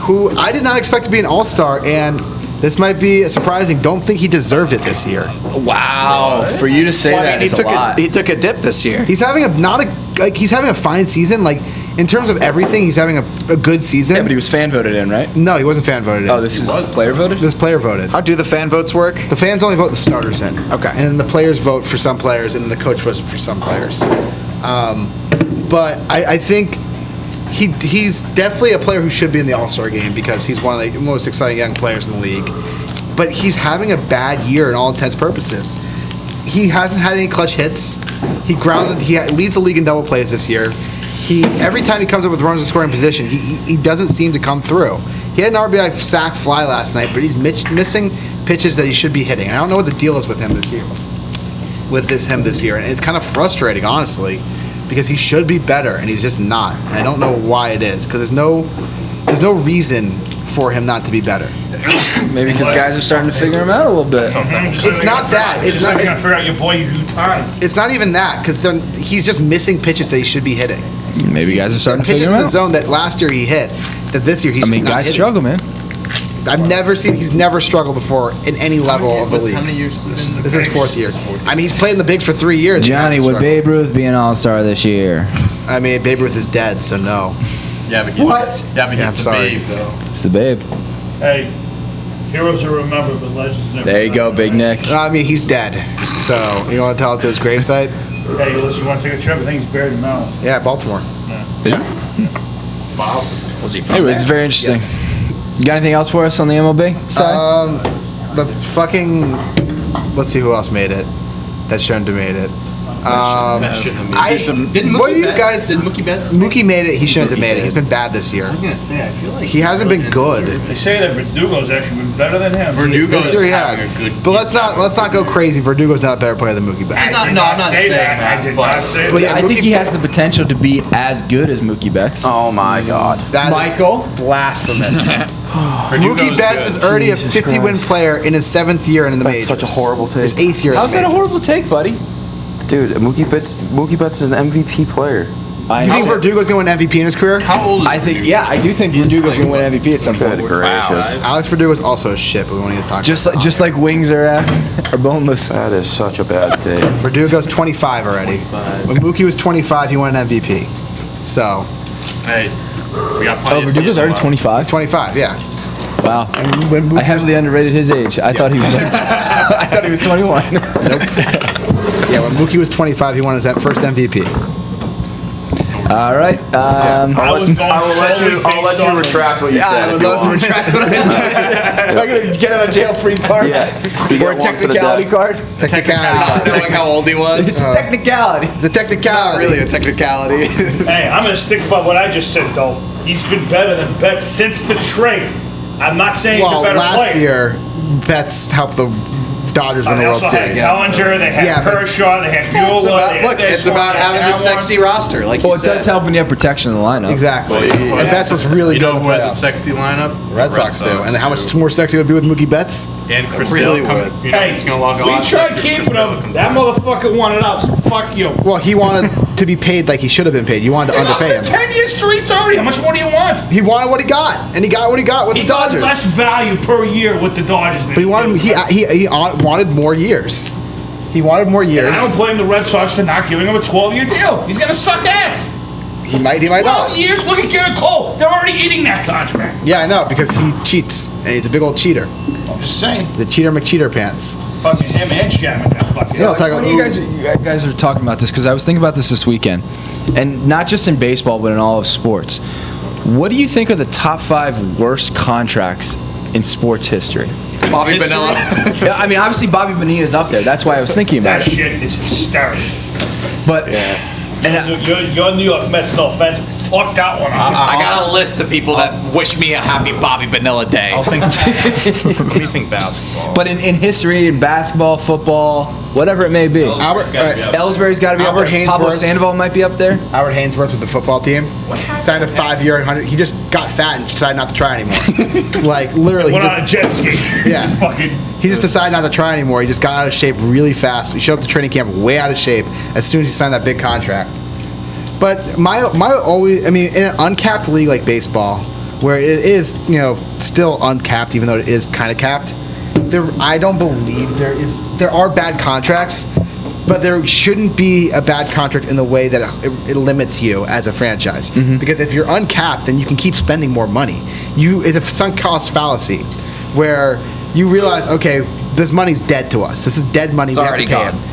who I did not expect to be an All-Star, and this might be surprising. Don't think he deserved it this year. Wow. For you to say that, he it's took a lot. he took a dip this year. He's having he's having a fine season. Like in terms of everything, he's having a good season. Yeah, but he was fan voted in, right? No, he wasn't fan voted in. Oh, this is player voted? This player voted. How do the fan votes work? The fans only vote the starters in. Okay. And then the players vote for some players, and the coach votes for some players. But I think he's definitely a player who should be in the All-Star game because he's one of the most exciting young players in the league. But he's having a bad year in all intents purposes. He hasn't had any clutch hits. He leads the league in double plays this year. Every time he comes up with runners in scoring position, he doesn't seem to come through. He had an RBI sac fly last night, but he's missing pitches that he should be hitting. I don't know what the deal is with him this year. And it's kind of frustrating, honestly, because he should be better and he's just not. And I don't know why it is because there's no reason for him not to be better. Maybe because guys are starting to figure him out a little bit. It's not that. It's not. Trying to figure out your boy Ohtani. It's not even that because he's just missing pitches that he should be hitting. Maybe guys are starting to Pitches figure in him the out. zone that last year he hit, that this year he's just not Guys hitting. struggle, man. He's never struggled before in any level of the league. How many years? This is his fourth year. I mean, he's played in the bigs for 3 years. Johnny, He's would not Babe Ruth be an All-Star this year? struggling. I mean, Babe Ruth is dead, so no. Yeah, but he's What? Yeah, but Yeah, he's I'm the sorry. babe though. It's the Babe. Hey, heroes are remembered, but legends never. There you go, Big Nick. I mean, he's dead. So you want to tell it to his gravesite? Hey, listen, you want to take a trip? I think he's buried in Maryland. Yeah, Baltimore. Was he from Anyways, there? very interesting. You got anything else for us on the MLB side? The fucking. Let's see who else made it. That shouldn't have made it. What do you guys? Did Mookie Betts? Mookie made it. He shouldn't have made it. He's been bad this year. I was gonna say, I feel like He hasn't been good. They say that Verdugo's actually been better than him. This year he has. But let's not go crazy. Verdugo's not a better player than Mookie Betts. I did not say that. I did not say But that. yeah, I think Mookie- he has the potential to be as good as Mookie Betts. Oh my God. That is Michael? blasphemous. Verdugo's Mookie Betts good. is already a Jesus 50-win Christ. player in his 7th year in the That's majors. such a horrible take. His 8th year. in How's the that a majors. horrible take, buddy? Dude, Mookie Betts is an MVP player. You think Verdugo's going to win MVP in his career? How old is I think, yeah, I do think Verdugo's going to win MVP at some Good point. gracious. Alex Verdugo's also a shit, but we won't need to talk about that. Just like wings are boneless. That is such a bad take. Verdugo's 25 already. When Mookie was 25, he won an MVP. So, Hey, we got Oh, plenty of Verdugo's season already left. 25. 25, yeah. Wow. And when Mookie I heavily underrated his age. I thought he was. I thought he was 21. Yeah, when Mookie was 25, he won his first MVP. All right. I'll let you retract what you Yeah, said. I would if you love to want. retract what I said. Am I going to get on a jail-free card? Yeah. You Or a get one for the technicality debt. card? Technicality. Knowing how old he was. It's technicality. The technicality. Not really a technicality. Hey, I'm going to stick by what I just said, though. He's been better than Betts since the trade. I'm not saying he's Well, a better last player. year, Betts helped the Dodgers win the They World also had Series. Bellinger, they had Yeah, but- Kershaw, they had Bueller. It's about, they had look, this it's one, about they had having the that sexy one. roster, like Well, you it said. does help when you have protection in the lineup. Exactly. And Betts was really You good know in who the has a playoffs. sexy lineup? Red Sox do. And how much do. more sexy would it be with Mookie Betts? And Chris Really Sale coming. would. You know, Hey, it's gonna lock a we lot tried sexier keeping Chris Sale him. comes That back. motherfucker wanted out, so fuck you. Well, he wanted to be paid like he should have been paid. You wanted to underpay him. 10 years, 330. How much more do you want? He wanted what he got, and he got what he got with He the got Dodgers. less value per year with the Dodgers. But he wanted wanted more years. He wanted more years. I don't blame the Red Sox for not giving him a 12-year deal. He's gonna suck ass. He might 12 not. years. Look at Garrett Cole. They're already eating that contract. Yeah, I know, because he cheats, and he's a big old cheater. I'm just saying. The cheater McCheater pants. Fucking him and Chapman. That fucking. Yeah, I'll talk Funny you guys are talking about this because I was thinking about this weekend, and not just in baseball but in all of sports. What do you think are the top 5 worst contracts in sports history? Bobby Bonilla. Yeah, I mean, obviously Bobby Bonilla is up there. That's why I was thinking about That it. shit is hysterical. But Your New York Mets, no offense, fucked that one up. I got a list of people that wish me a happy Bobby Bonilla day. I'll think. Let me think basketball. but in history, in basketball, football, whatever it may be, Ellsbury's gotta be up there. Ellsbury's got to be Albert up there. Pablo Hainsworth. Sandoval might be up there. Albert Hainsworth with the football team. He signed a 5-year, 100. He just got fat and decided not to try anymore. Like literally, he Went on a just, jet ski. Yeah. Just fucking. he just decided not to try anymore. He just got out of shape really fast. He showed up to training camp way out of shape as soon as he signed that big contract. But my always, I mean, in an uncapped league like baseball, where it is, still uncapped, even though it is kind of capped, I don't believe there are bad contracts, but there shouldn't be a bad contract in the way that it limits you as a franchise. Because if you're uncapped, then you can keep spending more money. It's a sunk cost fallacy, where you realize, okay, this money's dead to us. This is dead money. It's we have already to pay gone. it.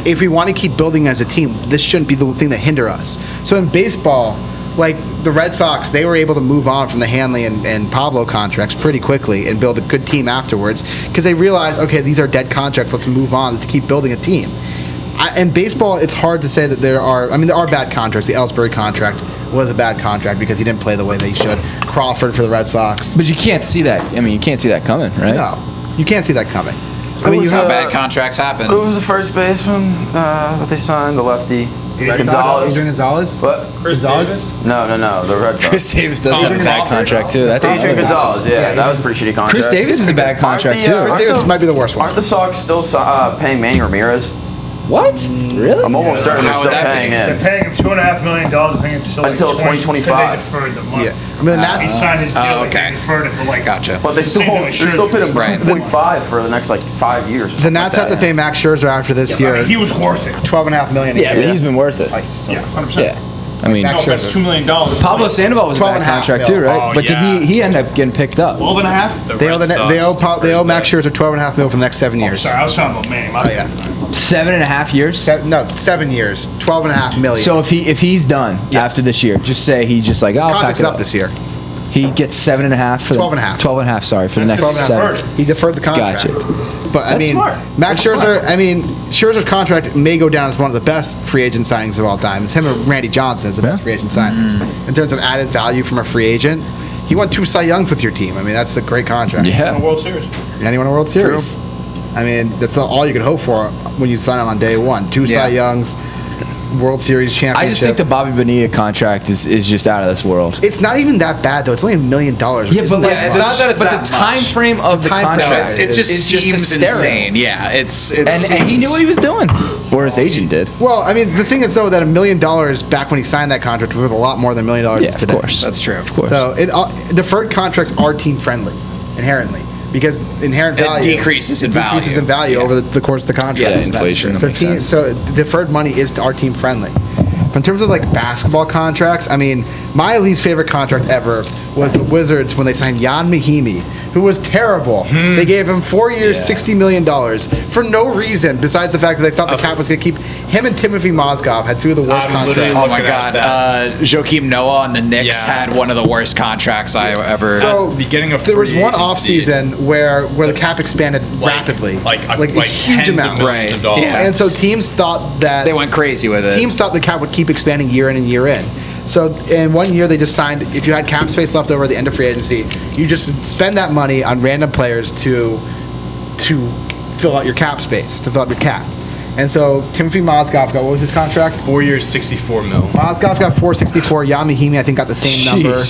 If we want to keep building as a team, this shouldn't be the thing that hinder us. So in baseball, like the Red Sox, they were able to move on from the Hanley and Pablo contracts pretty quickly and build a good team afterwards because they realized, okay, these are dead contracts. Let's move on to keep building a team. In baseball, it's hard to say that there are bad contracts. The Ellsbury contract was a bad contract because he didn't play the way that he should. Crawford for the Red Sox. But you can't see that. I mean, you can't see that coming, right? No, you can't see that coming. I mean, was you have Bad contracts happen. Who was the first baseman that they signed? The lefty? Red Sox, Gonzalez. Adrian Gonzalez. What? Gonzalez. No, the Red Sox. Chris Davis does have a bad contract too. That's Adrian another- Gonzalez, that was a pretty shitty contract. Chris Davis is a bad contract Aren't the, too. Chris Davis might be the worst one. Aren't the Sox still paying Manny Ramirez? What? Really? I'm almost certain they're How still would that paying be? They're him. paying him $2.5 million. Paying him Until 2025. Because they deferred the money. Yeah, I mean He signed his deal. okay. They deferred it for like. Gotcha. But they still paid him Right. 2.5 for the next 5 years. or the something Nats like have to pay Max Scherzer after this I year. mean, he was worth it. $12.5 million. Yeah, but he's been worth it. Yeah, 100%. Yeah. I mean, No, that's $2 million. Pablo Sandoval was a 12 bad and a half contract too, mil. right? Oh, But yeah. did he ended up getting picked up? 12 and a half? They owe Max Scherzer $12.5 million for the next 7 years. Sorry, I was talking about Manny. Oh yeah, 7.5 years. 7 years, $12.5 million. So if he's done Yes. after this year, just say he just like I'll pack contract's it up this year. He gets 7.5 for the 12.5. 12.5. Sorry for the next 12.5. 7. He deferred the contract. Gotcha. But I That's mean, smart. Max Scherzer. I mean, Scherzer's contract may go down as one of the best free agent signings of all time. It's him and Randy Johnson as the best free agent signings in terms of added value from a free agent. He won 2 Cy Youngs with your team. I mean, that's a great contract. Yeah. World Series. And he won a World Series. I mean, that's all you could hope for when you sign him on day one. 2 Cy Youngs, World Series championship. I just think the Bobby Bonilla contract is just out of this world. It's not even that bad though. It's only $1 million. It's not that it's but the time frame of the time frame. contract. It just is seems hysterical. insane. Yeah, it's And he knew what he was doing, or his agent did. Well, I mean, the thing is though that $1 million back when he signed that contract was worth a lot more than $1 million Yeah, is of today. course. That's true. Of course. So deferred contracts are team friendly inherently because inherent It value decreases in decreases value. in value Yeah. over the course of the contract. Yeah, Yes, that's inflation. true. That makes sense. So deferred money is our team friendly. But in terms of like basketball contracts, I mean, my least favorite contract ever was the Wizards when they signed Jan Mahimi, who was terrible. They gave him 4 years, $60 million for no reason besides the fact that they thought the cap was going to keep him and Timothy Mozgov had 2 of the worst I'm literally contracts. Oh my looking at God, Joakim Noah on the Knicks Yeah. had one of the worst contracts I ever. So At the beginning of there was free one agency, offseason where the cap expanded rapidly, like a huge tens amount. of millions of Right. dollars. Yeah. And so teams thought that they went crazy with it. teams thought the cap would keep expanding year in and year in. So in 1 year they just signed, if you had cap space left over at the end of free agency, you just spend that money on random players to fill out your cap space, to fill out your cap. And so Timothy Mozgov got, what was his contract? 4 years, 64 mil. Mozgov got 464. Yamahimi, I think, got the same number.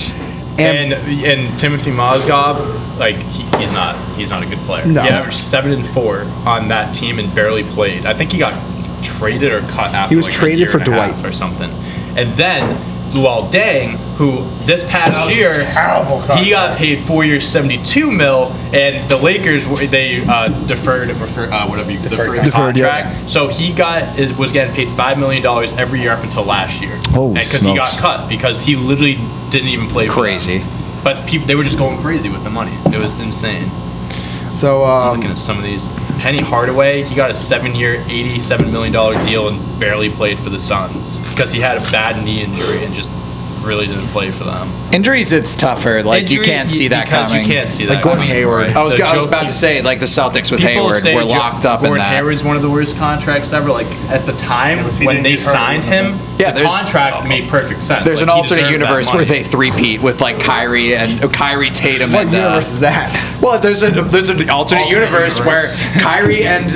And Timothy Mozgov, like he's not a good player. No. He averaged 7 and 4 on that team and barely played. I think he got traded or cut after. He was like traded a year for and a half Dwight or something. And then Luol Deng, who this past year he got paid 4 years, 72 mil, and the Lakers deferred contract. Yeah. So he was getting paid $5 million every year up until last year. Because he got cut because he literally didn't even play. Crazy. But they were just going crazy with the money. It was insane. So I'm looking at some of these. Penny Hardaway, he got a 7-year, $87 million deal and barely played for the Suns because he had a bad knee injury and just really didn't play for them. Injuries, it's tougher. Like, you can't see that coming. You can't see that Like Gordon coming, Hayward. right? I was about to say, like, the Celtics with People Hayward say were locked up in Gordon that. Hayward's one of the worst contracts ever. Like, at the time when they signed him, Yeah, the there's- contract made perfect sense. There's Like, an he alternate deserved that universe where money. they three-peat with, like, Kyrie, Tatum, what and... universe is that? Well, there's an alternate universe where Kyrie and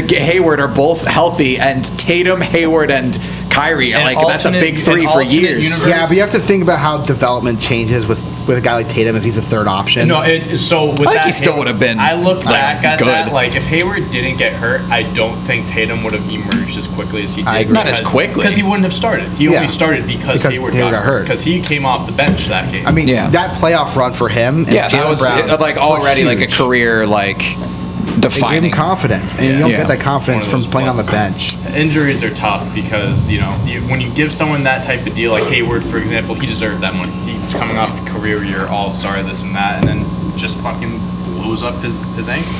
Hayward are both healthy, and Tatum, Hayward, and Kyrie are An like, that's a big alternate- three an for alternate years. universe. Yeah, but you have to think about how development changes with a guy like Tatum if he's a third option. No, so with I think that, he still would have been, I look like, back at good. that. Like, if Hayward didn't get hurt, I don't think Tatum would have emerged as quickly as he did. I agree. Not as quickly. because he wouldn't have started. He Yeah. only started because Hayward got hurt. Because he came off the bench that game. I mean, Yeah. that playoff run for him. And Yeah, that Jaylen was Brown like already were like a huge. career like It gave him defining. confidence, and you don't Yeah. get that confidence One from of those playing on the pluses. bench. Injuries are tough because when you give someone that type of deal, like Hayward, for example, he deserved that money. He's coming off a career year All-Star, this and that, and then just fucking blows up his ankle.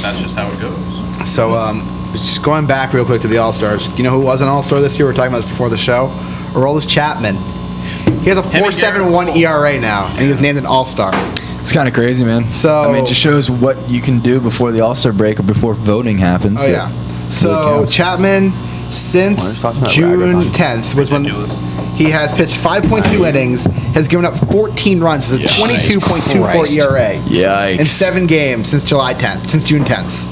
That's just how it goes. So, just going back real quick to the All-Stars. You know who was an All-Star this year? We were talking about this before the show. Aroldis Chapman. He has a Him and 4.71 ERA now, and he was named an All-Star. It's kind of crazy, man. So- I mean, it just shows what you can do before the All-Star break or before voting happens. Oh yeah. Really So counts. Chapman, since Well, let's talk about June Ragged 10th, was when Ridiculous. he has pitched 5.2 innings, has given up 14 runs, has a 22.24 Christ. ERA Yikes. in 7 games since June 10th.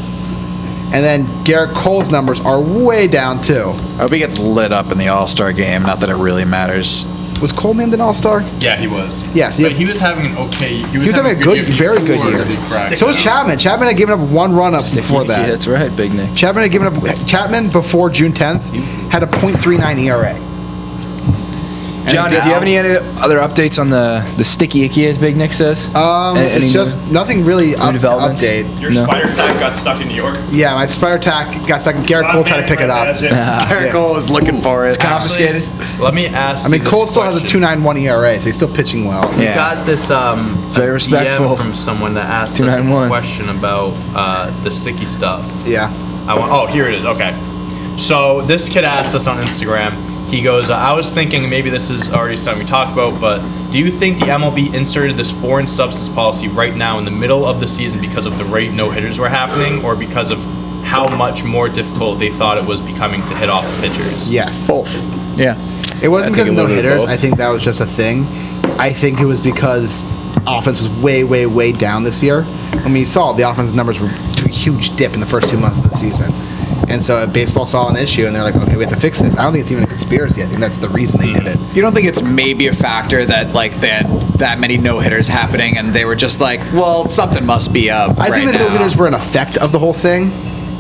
And then Garrett Cole's numbers are way down too. I hope he gets lit up in the All-Star game. Not that it really matters. Was Cole named an All-Star? Yeah, he was. Yes, but yeah. he was having an okay. He was having a good, very good before year. he cracked So was down. Chapman. Chapman had given up 1 run up before Yeah, that. that's right, Big Nick. Chapman before June 10th had a .39 ERA. John, do you have any other updates on the sticky icky, as Big Nick says? Any It's new- just nothing really up to developments? update. Your No. spider tag got stuck in New York. Yeah, my spider tack got stuck. Garrett Cole tried to pick it up. That's it. Garrett Cole is looking for it. It's confiscated. Let me ask. I mean, you this Cole still has a question. 2.91 ERA, so he's still pitching well. We Yeah. got this very respectful. DM from someone that asked us a 291. question about the sticky stuff. Yeah. Here it is. Okay. So this kid asked us on Instagram. He goes, I was thinking maybe this is already something we talked about, but do you think the MLB inserted this foreign substance policy right now in the middle of the season because of the rate no-hitters were happening, or because of how much more difficult they thought it was becoming to hit off the pitchers? Yes. Both. Yeah. It wasn't I think because of a no little bit of hitters. both. I think that was just a thing. I think it was because offense was way, way, way down this year. I mean, you saw the offensive numbers were a huge dip in the first 2 months of the season. And so baseball saw an issue, and they're like, okay, we have to fix this. I don't think it's even a conspiracy. I think that's the reason they did it. You don't think it's maybe a factor that like they had that many no-hitters happening and they were just like, well, something must be up I right think the now. no-hitters were an effect of the whole thing.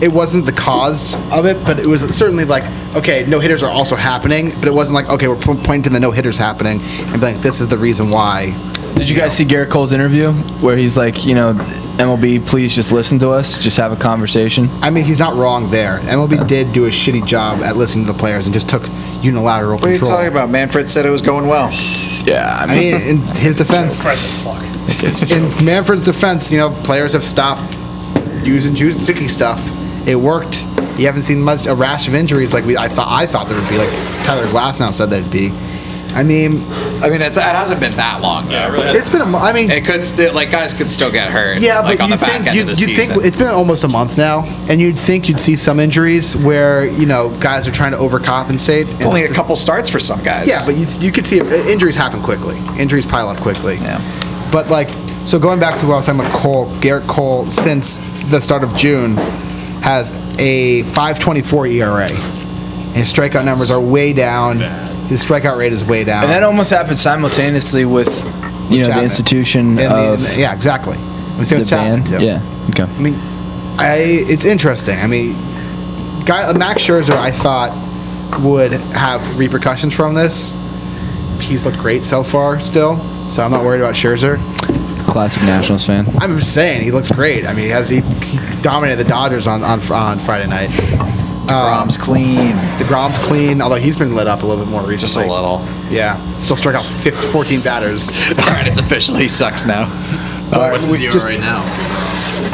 It wasn't the cause of it, but it was certainly like, okay, no-hitters are also happening, but it wasn't like, okay, we're pointing to the no-hitters happening and being like, this is the reason why. Did you guys see Garrett Cole's interview where he's like, MLB, please just listen to us, just have a conversation? I mean, he's not wrong there. MLB did do a shitty job at listening to the players and just took unilateral What are you control. talking about? Manfred said it was going well. Yeah, I mean, in his defense, Fuck. in Manfred's defense, players have stopped using sticky stuff. It worked. You haven't seen a rash of injuries like I thought there would be. Like Tyler Glasnow said there'd be. I mean, it hasn't been that long. Yeah, it Though. really hasn't. it's been a. I mean, It could still guys could still get hurt. yeah, like but on the you'd back think end of the you'd season. think it's been almost a month now, and you'd think you'd see some injuries where guys are trying to overcompensate. it's only a couple starts for some guys. Yeah, but you could see injuries happen quickly. Injuries pile up quickly. Yeah. But so going back to what I was talking about Cole, Garrett Cole, since the start of June, has a 5.24 ERA. And his strikeout numbers are way down. His strikeout rate is way down. And that almost happened simultaneously with, you know, Chapman. the institution of yeah, exactly. We see the with Chapman, ban. too. Yeah. Okay. I mean, it's interesting. I mean, Max Scherzer, I thought would have repercussions from this. He's looked great so far, still, so I'm not worried about Scherzer. Classic Nationals fan. I'm just saying he looks great. I mean, he dominated the Dodgers on Friday night. Grom's clean. The Grom's clean, although he's been lit up a little bit more recently. Just a little. Yeah, still struck out 14 batters. All right, it's official. He sucks now. What's his ERA right now?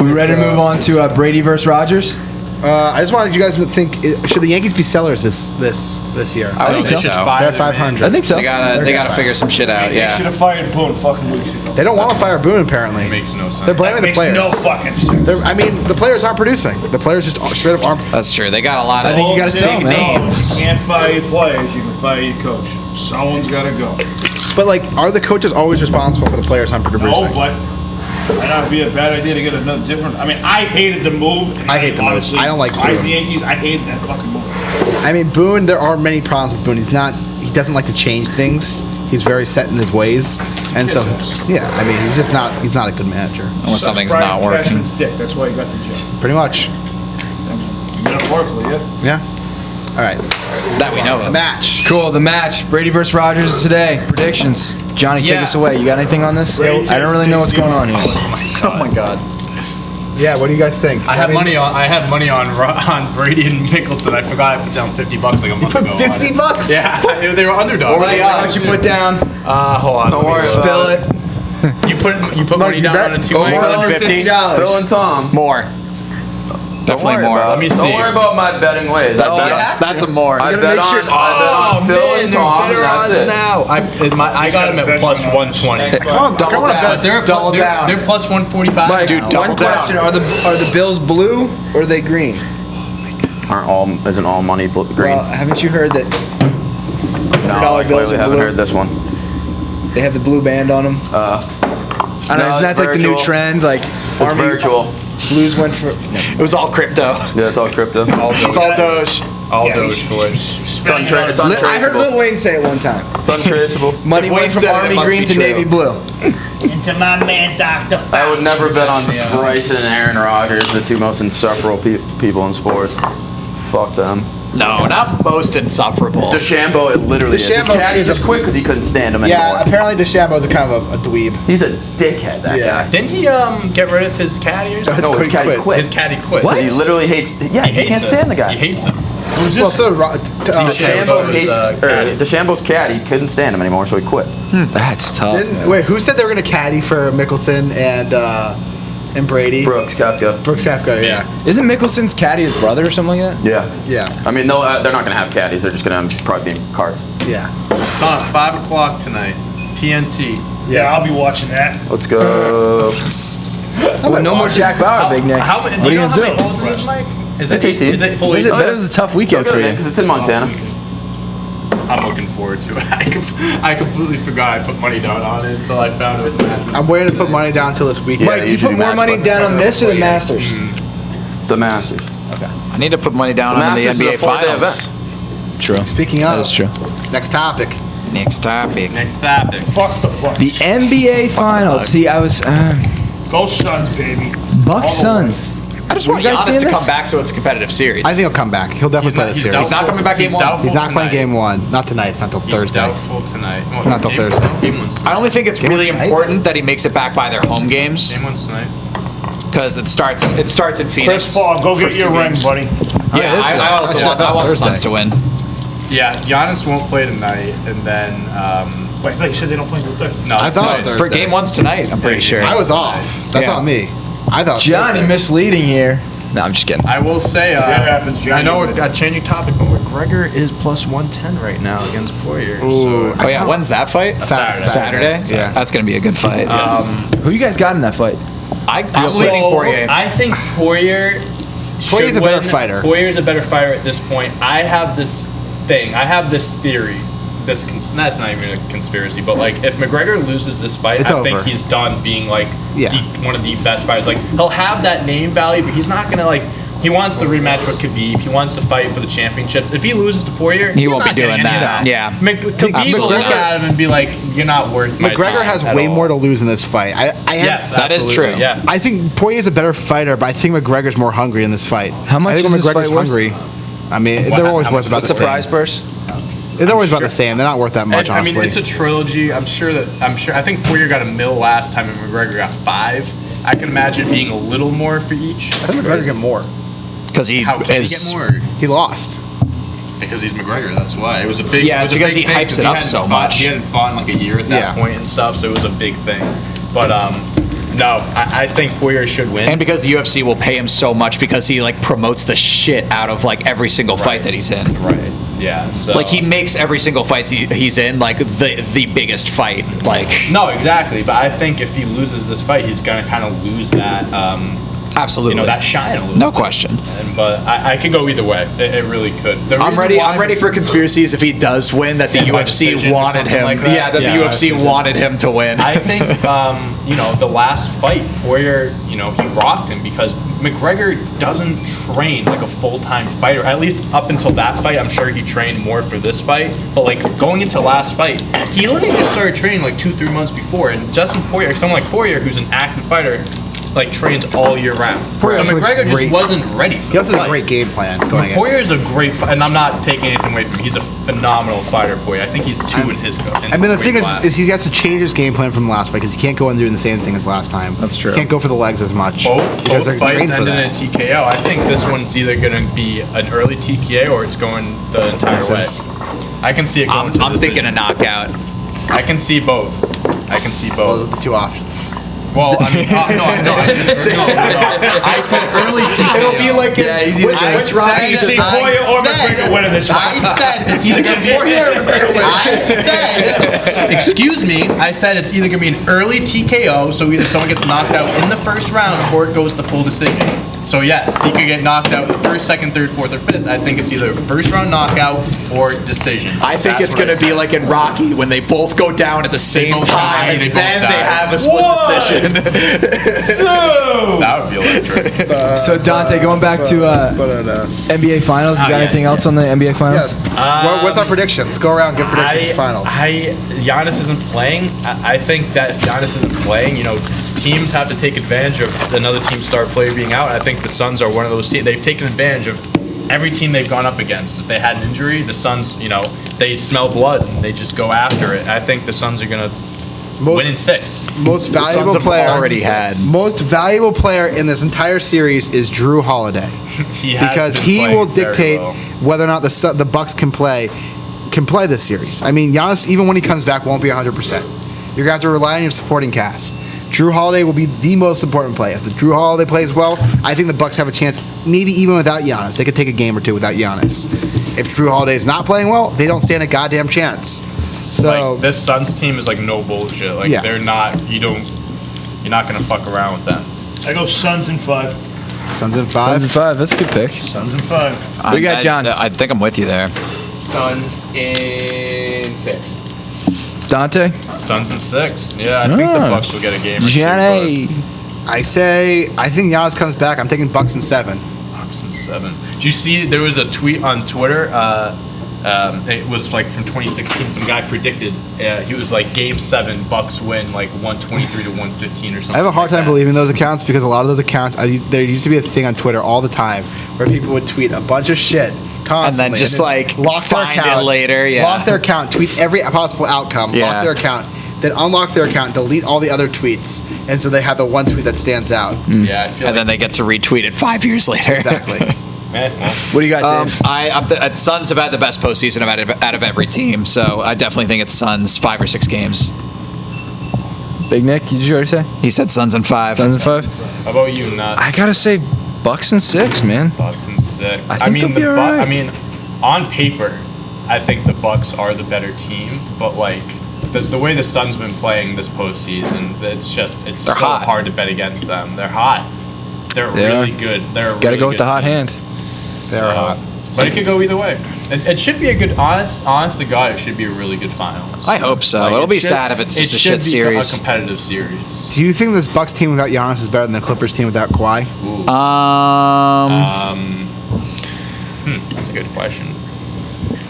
We ready to move on to Brady versus Rodgers? I just wanted you guys to think: should the Yankees be sellers this year? I would think say so. so. They're 500. I think so. They gotta figure some shit out. They should Yeah. have fired Boone fucking weeks ago. They don't want to fire Boone. Apparently, Makes no sense. they're blaming the Makes players. no fucking sense. I mean, the players aren't producing. The players just straight up aren't. That's true. They got a lot of. I think you gotta Old sell big them, man. names. You can't fire your players, you can fire your coach. Someone's got to go. But like, are the coaches always responsible for the players not producing? No, but might not be a bad idea to get another different. I mean, I hated the move. I hate the move. Honestly, I don't like despise Boone. the Yankees. I hated that fucking move. I mean, Boone. There are many problems with Boone. He doesn't like to change things. He's very set in his ways, and so yeah. I mean, he's not a good manager. When something's Brian not working. Cashman's dick. That's why he got the job. Pretty much. Metaphorically, yeah. Yeah. All right. That we know of. Match. Cool. The match. Brady versus Rodgers today. Predictions. Johnny, take Yeah. us away. You got anything on this? Brady I don't really know what's going on here. Oh my god. Yeah. What do you guys think? I have money on Brady and Mickelson. I forgot I put down $50 like a month Put ago. $50. Yeah, they were underdogs. What you put down? Hold on. Don't worry Spill about it. You put money you down bet. on a two Over way. Phil and Tom. More. Definitely more. Let me Don't see. worry about my betting ways. That's a more. I bet on Phil and Tom. And that's it. now. I got him at plus 120. Double But they're plus 145. Mike, Dude, double one question: down. Are the Bills blue or are they green? Isn't all money green? Well, haven't you heard that No, $100 I bills clearly are haven't blue? heard this one. they have the blue band on them? I don't know. no, Isn't that it's like the new virtual. trend? Like It's Army virtual. Blues went for. It was all crypto. Yeah, it's all crypto. It's all Doge. All Yeah, those boys. It's Spending untraceable. on- I heard Lil Wayne say it one time. It's untraceable. Money If went Wayne from said it, it Army must green be to true. Navy blue. Into my man, Dr. I would never bet on Bryson and Aaron Rodgers, the two most insufferable people in sports. Fuck them. No, not most insufferable. DeChambeau, it literally is. His DeChambeau caddy is just quit because he couldn't stand him Yeah. anymore. Apparently, DeChambeau's a kind of a dweeb. He's a dickhead, that Yeah. guy. Didn't he get rid of his caddy or something? No, his caddy quit. His caddy quit. Because he literally hates. Yeah, he can't stand the guy. He hates him. Well, so DeChambeau hates. caddy. DeChambeau's caddy couldn't stand him anymore, so he quit. That's tough. wait, who said they were going to caddy for Mickelson and Brady? Brooks Koepka. Brooks Koepka, yeah. Isn't Mickelson's caddy his brother or something like that? Yeah. Yeah. I mean, no, they're not going to have caddies. They're just going to probably be in carts. Yeah. It's on at 5 o'clock tonight. TNT. Yeah, I'll be watching that. Let's go. Well, no more Jack Bauer, Big Nick. How many? What Do are you know you how gonna many do? holes in this, Mike? Is It's 18. Is it fully? It was a tough weekend for you. Because it's in Montana. I'm looking forward to it. I completely forgot I put money down on it until I found it. I'm waiting to put money down till this weekend. Yeah, Mike, do you put usually more match money play. down on this or the Masters? The Masters. I need to put money down The on the Masters is NBA a 4-day Finals. True. Speaking of, That is true. next topic. Next topic. Next topic. Fuck the Bucks. The NBA Finals. See, I was Go Suns, baby. Bucks Suns. I just Were want you guys Giannis seeing to this? come back so it's a competitive series. I think he'll come back. He'll definitely play the series. He's not coming back game one. He's not playing tonight. game one. Not tonight. It's not till He's Thursday. doubtful tonight. Well, Not till game- Thursday. Game one's I only think it's really tonight? important that he makes it back by their home games Game one's tonight. because it starts in Phoenix. Chris Paul, go get First your two ring, games. buddy. Yeah, it is I tonight. also Actually, want, I I thought want the Thursday. Suns to win. Yeah, Giannis won't play tonight, and then Wait, I thought you said they don't play until Thursday. no. I thought It's it was for Thursday. game one's tonight, I'm pretty sure. I was off. That's Yeah. on me. I thought. Johnny Thursday. misleading here. No, I'm just kidding. I will say, That happens, Johnny. I know we're changing topic, but McGregor is plus 110 right now against Poirier. So Oh yeah, when's that fight? Saturday. Yeah, that's gonna be a good fight. Who you guys got in that fight? I'm leaning Poirier. I think Poirier. Poirier's should a better win. fighter. Poirier's a better fighter at this point. I have this thing. I have this theory. That's not even a conspiracy, but like if McGregor loses this fight, It's I think over. he's done being like Yeah. one of the best fighters. Like he'll have that name value, but he's not gonna like He wants the rematch with Khabib. He wants to fight for the championships. If he loses to Poirier, He he's won't not be doing getting any of that. Yeah. Khabib will look at him and be like, "You're not worth my McGregor time has at way all." more to lose in this fight. Yes, That is absolutely, true. Yeah. I think Poirier's a better fighter, but I think McGregor's more hungry in this fight. How much I think is when this McGregor's fight worth? hungry. I mean, they're always worth about What's the the same. prize purse? They're always about the same. They're not worth that much, I mean, honestly. it's a trilogy. I think Poirier got $1 million last time, and McGregor got $5 million. I can imagine being a little more for each. I think McGregor get more. Because he How can is. he get more? He lost. Because he's McGregor. That's why it was a big. Yeah, it was it's a because big he thing, hypes 'cause it he up hadn't so fought- much. He hadn't fought in like a year at that Yeah. point and stuff, so it was a big thing. But no, I think Poirier should win. And because the UFC will pay him so much because he like promotes the shit out of like every single fight that he's in. right. Yeah. So Like he makes every single fight he's in like the biggest fight. Like No, exactly. But I think if he loses this fight, he's gonna kind of lose that. absolutely. That shine a little. No bit. question. But I could go either way. It really could. The I'm reason ready. why- I'm ready for conspiracies if he does win that the Yeah, by UFC decision or wanted something him. like that. Yeah, that Yeah, the UFC decision. wanted him to win. I think, the last fight, Poirier, he rocked him because McGregor doesn't train like a full-time fighter. At least up until that fight, I'm sure he trained more for this fight. But like going into last fight, he literally just started training like 2-3 months before. And Justin Poirier, someone like Poirier, who's an active fighter, like trains all year round. Poirier So has a McGregor just great- wasn't ready for He also the has a fight. great game plan going in. Poirier's a great fighter, and I'm not taking anything away from him. He's a phenomenal fighter, Poirier. I think he's two in his. I mean, the thing is he has to change his game plan from last fight because he can't go in doing the same thing as last time. That's true. He can't go for the legs as much. because they're both fights trained for ended in a that. TKO. I think this one's either going to be an early TKO or it's going the entire way. Distance. I can see it going to I'm decision. thinking a knockout. I can see both. I can see Those are both. the two options. Well, I mean, no. I said early TKO. It'll be like Yeah, he's either gonna- which round do you see Poirier or McGregor winning this fight? I said it's either going to be I said, excuse me, I said it's either going to be an early TKO, so either someone gets knocked out in the first round or it goes to full decision. So yes, he could get knocked out the first, second, third, fourth, or fifth. I think it's either first round knockout or decision. I think That's it's what going to I be said. like in Rocky when they both go down at the same both time die, and they both then they die. have a split decision. That would be electric. So Dante, going back to NBA Finals, you got yeah. anything else on the NBA Finals? With our predictions, go around, give predictions for finals. Giannis isn't playing. I think that if Giannis isn't playing, teams have to take advantage of another team's star player being out. I think the Suns are one of those teams. They've taken advantage of every team they've gone up against. If they had an injury, the Suns, they smell blood and they just go after it. I think the Suns are going to win in 6. Most Suns valuable have player already had. Most valuable player in this entire series is Drew Holiday He has because been he playing will very dictate well. whether or not the Bucks can play this series. I mean, Giannis, even when he comes back, won't be 100%. You're gonna have to rely on your supporting cast. Drew Holiday will be the most important player. If the Drew Holiday plays well, I think the Bucks have a chance. Maybe even without Giannis, they could take a game or two without Giannis. If Drew Holiday is not playing well, they don't stand a goddamn chance. So Like, this Suns team is like no bullshit. Like Yeah. they're not. You're not gonna fuck around with them. I go Suns in 5. Suns in Suns 5. in 5. That's a good pick. Suns in 5. What do you got, John? I think I'm with you there. Suns in 6. Dante? Suns in 6. Yeah, I think the Ah. Bucks will get a game or two. Johnny. I think Giannis comes back. I'm taking Bucks in 7. but Bucks in 7. Did you see there was a tweet on Twitter? It was like from 2016. Some guy predicted. He was like Game 7, Bucks win like 123 to 115 or something. I have a hard like time that. believing those accounts because a lot of those accounts, there used to be a thing on Twitter all the time where people would tweet a bunch of shit constantly. And then just, like, lock their find it account, later, yeah. Lock their account, tweet every possible outcome, Yeah. lock their account, then unlock their account, delete all the other tweets, and so they have the one tweet that stands out. Yeah, I feel And then they get to retweet it 5 years later. Exactly. What do you got, Dave? Suns have had the best postseason out of every team, so I definitely think it's Suns 5 or 6 games. Big Nick, did you already say? He said Suns in 5. Suns in 5? How about you, Nut? I gotta say Bucks in 6, man. Bucks in 6. I think they'll be all right. I mean, on paper, I think the Bucks are the better team, but like the way the Suns been playing this postseason, it's They're so hot. hard to bet against them. They're hot. They're They are. really good. They're a Gotta really go with good the hot team. hand. They're hot. But it could go either way. It should be a good, honest to God, it should be a really good finals. I hope so. It'll be sad if it's just a shit series. A competitive series. Do you think this Bucks team without Giannis is better than the Clippers team without Kawhi? That's a good question.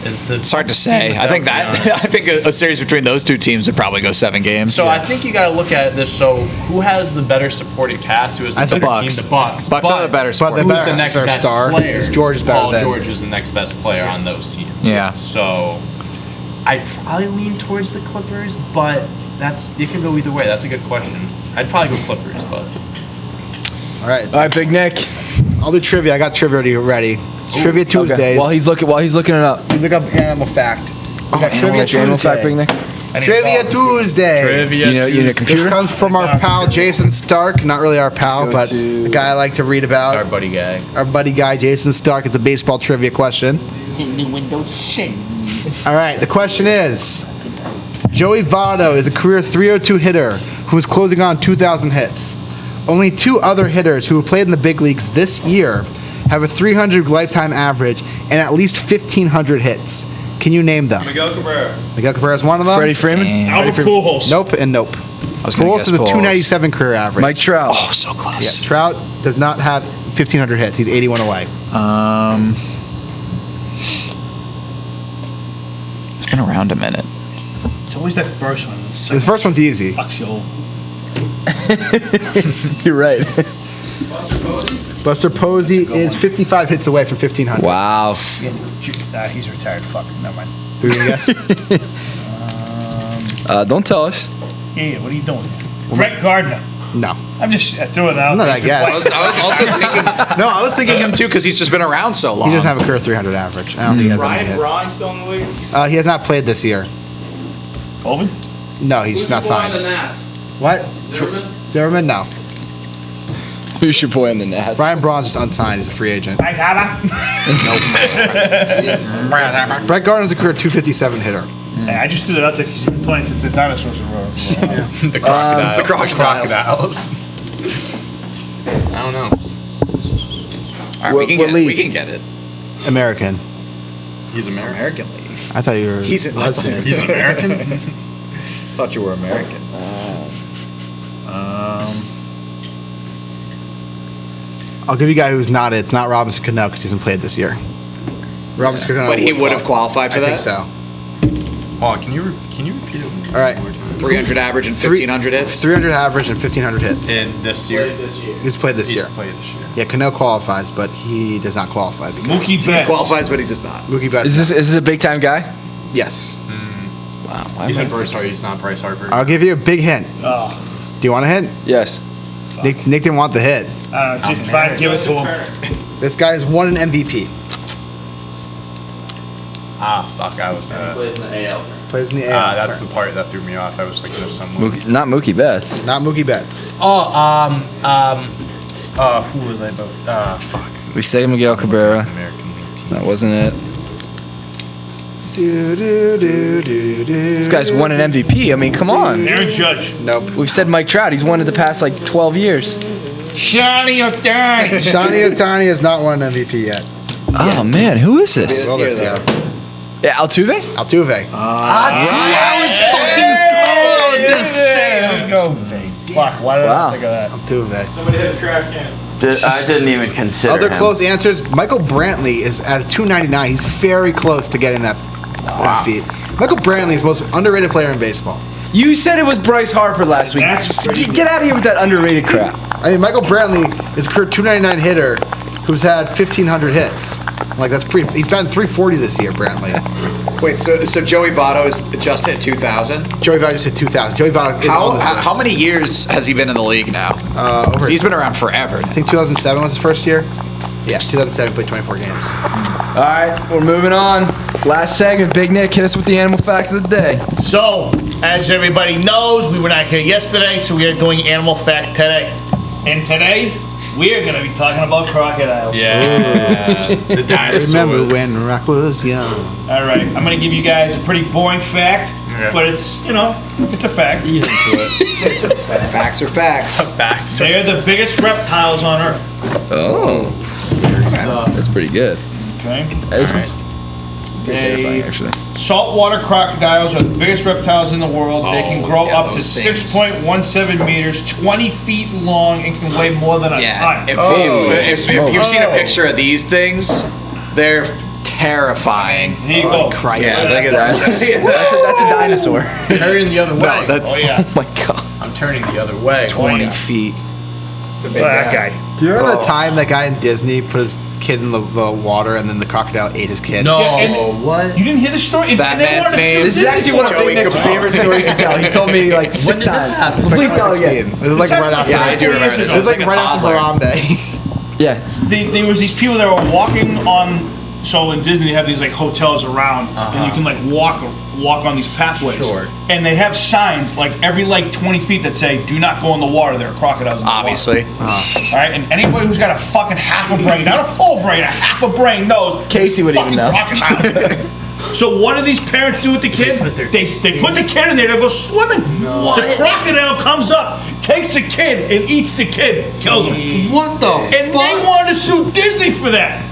It's hard to say. I think a series between those two teams would probably go 7 games. So I think you got to look at this. So who has the better supporting cast? Who has the better Bucks. team? The Bucks. Bucks are the better But supporting. the Who's the best next best star player? is George is better Paul than. George is the next best player on those teams. Yeah. So I'd probably lean towards the Clippers, but it can go either way. That's a good question. I'd probably go Clippers, but. All right. All right, Big Nick. I'll do trivia. I got trivia already ready. It's Trivia Tuesdays. Okay. While he's looking it up. You look up animal fact. We got Trivia Animal fact, Big Tuesday. Nick. Trivia Tuesday. Trivia. You know This computer. comes from our pal Jason Stark. Not really our pal, but the guy I like to read about. Our buddy guy. Our buddy guy Jason Stark. It's a baseball trivia question. All right, the question is: Joey Votto is a career 302 hitter who is closing on 2,000 hits. Only 2 other hitters who have played in the big leagues this year have a 300 lifetime average and at least 1,500 hits. Can you name them? Miguel Cabrera. Miguel Cabrera is one of them. Freddie Freeman. Albert Pujols. Nope and nope. I was gonna Pujols guess is a Pujols. 297 career average. Mike Trout. Oh, so close. Yeah, Trout does not have 1,500 hits. He's 81 away. It's been around a minute. It's always that first one. The first one's easy. Fuck you. You're right. Buster Posey is 55 hits away from 1,500. Wow. He's retired. Fuck. Never mind. Who do you guess? Don't tell us. Yeah, what are you doing? Brett Gardner. No. I'm just threw it out. Not that guess. I was also thinking. No, I was thinking him too because he's just been around so long. He doesn't have a career 300 average. I don't think he has any Ryan hits. Braun still in the league? He has not played this year. Oven? No, he's just not signed. What? Zimmerman? No. Who's your boy in the Nats? Brian Braun's just unsigned. He's a free agent. I got Brett Gardner's a career 257 hitter. I just threw that out there because he's been playing since the dinosaurs were. The crocodiles. Since the crocodiles. I don't know. All right, we can get it. American. He's American. American League. I thought you were He's an lesbian. He's an American? Thought you were American. I'll give you a guy who's not it. It's not Robinson Cano because he hasn't played this year. Robinson Cano. But he would have qualified for I that. think so. Hold on, can you repeat it? All right. 300 average and 1,500 hits. 300 average and 1,500 hits. In this year? He's played this year. Played this year. Yeah, Cano qualifies, but he does not qualify because Mookie He Betts. qualifies, but he does not. Mookie Betts. Is this a big time guy? Yes. Wow. He's in Bryce Harper. He's not Bryce Harper. I'll give you a big hint. Oh, Do you want a hint? Yes. Nick didn't want the hit. just fine, give it to him. This guy has won an MVP. Fuck, I was Plays in the AL. Plays in the AL. that's the part that threw me off. I was thinking of someone. Not Mookie Betts. Not Mookie Betts. Who was I about? Fuck. We say Miguel Cabrera. American League team. That wasn't it. This guy's won an MVP. I mean, come on. Aaron Judge. Nope. We've said Mike Trout. He's won it the past like 12 years. Johnny O'Donnell. Shani Ohtani has not won an MVP yet. Oh man, who is this? Well, this year. Yeah, Altuve? Altuve. I was gonna say. Fuck, why did Wow. I think of that? Altuve. I didn't even consider Other him. close answers. Michael Brantley is at a 299. He's very close to getting that feat. Michael Brantley is the most underrated player in baseball. You said it was Bryce Harper last week. That's pretty Get out of here with that underrated crap. I mean, Michael Brantley is a career 299 hitter who's had 1,500 hits. Like that's pretty. He's batting 340 this year, Brantley. Wait, so Joey Votto is just hit 2,000? Joey Votto just hit 2,000. Joey Votto is on this list. How many years has he been in the league now? 'Cause he's been around forever. I think 2007 was his first year. Yeah, 2007 played 24 games. All right, we're moving on. Last segment, Big Nick, hit us with the animal fact of the day. So, as everybody knows, we were not here yesterday, so we are doing animal fact today. And today, we are going to be talking about crocodiles. Yeah. The dinosaurs. Remember when Rock was young? All right, I'm going to give you guys a pretty boring fact, but it's, it's a fact. Ease into it. Facts are facts. Facts. They're the biggest reptiles on Earth. Oh, that's pretty good. Okay. That is- Terrifying, actually. Saltwater crocodiles are the biggest reptiles in the world. They can grow yeah, up to those things. 6.17 meters, 20 feet long, and can weigh more than a ton. If you've seen a picture of these things, they're terrifying. Here you go. Yeah, look at that. That's a dinosaur. Turning the other way. No, that's Oh, yeah. Oh my god. I'm turning the other way. 20 feet. Look at that guy. Do you remember the time that guy in Disney put his kid in the water and then the crocodile ate his kid? No, Yeah, and- what? You didn't hear the story? That And they man's wanted to name- sue This is Disney actually for one of it. Joey Big Nick's Capone. favorite stories to tell. He's told me like 6 When did this times. happen? Like Please tell 16. again. This is like right after. Yeah, I do remember this. It was like a right after toddler. Harambe. Yeah. There was these people that were walking on. So in Disney, they have these like hotels around, and you can like walk on these pathways. Sure. And they have signs like every like 20 feet that say, "Do not go in the water. There are crocodiles in the Obviously. water." All right. And anybody who's got a fucking half a brain, not a full brain, a half a brain, knows. Casey would even know. Crocodile. So what do these parents do with the kid? They put the kid in there to go swimming. The crocodile comes up, takes the kid, and eats the kid, kills him. What the And they wanted to sue Disney for that.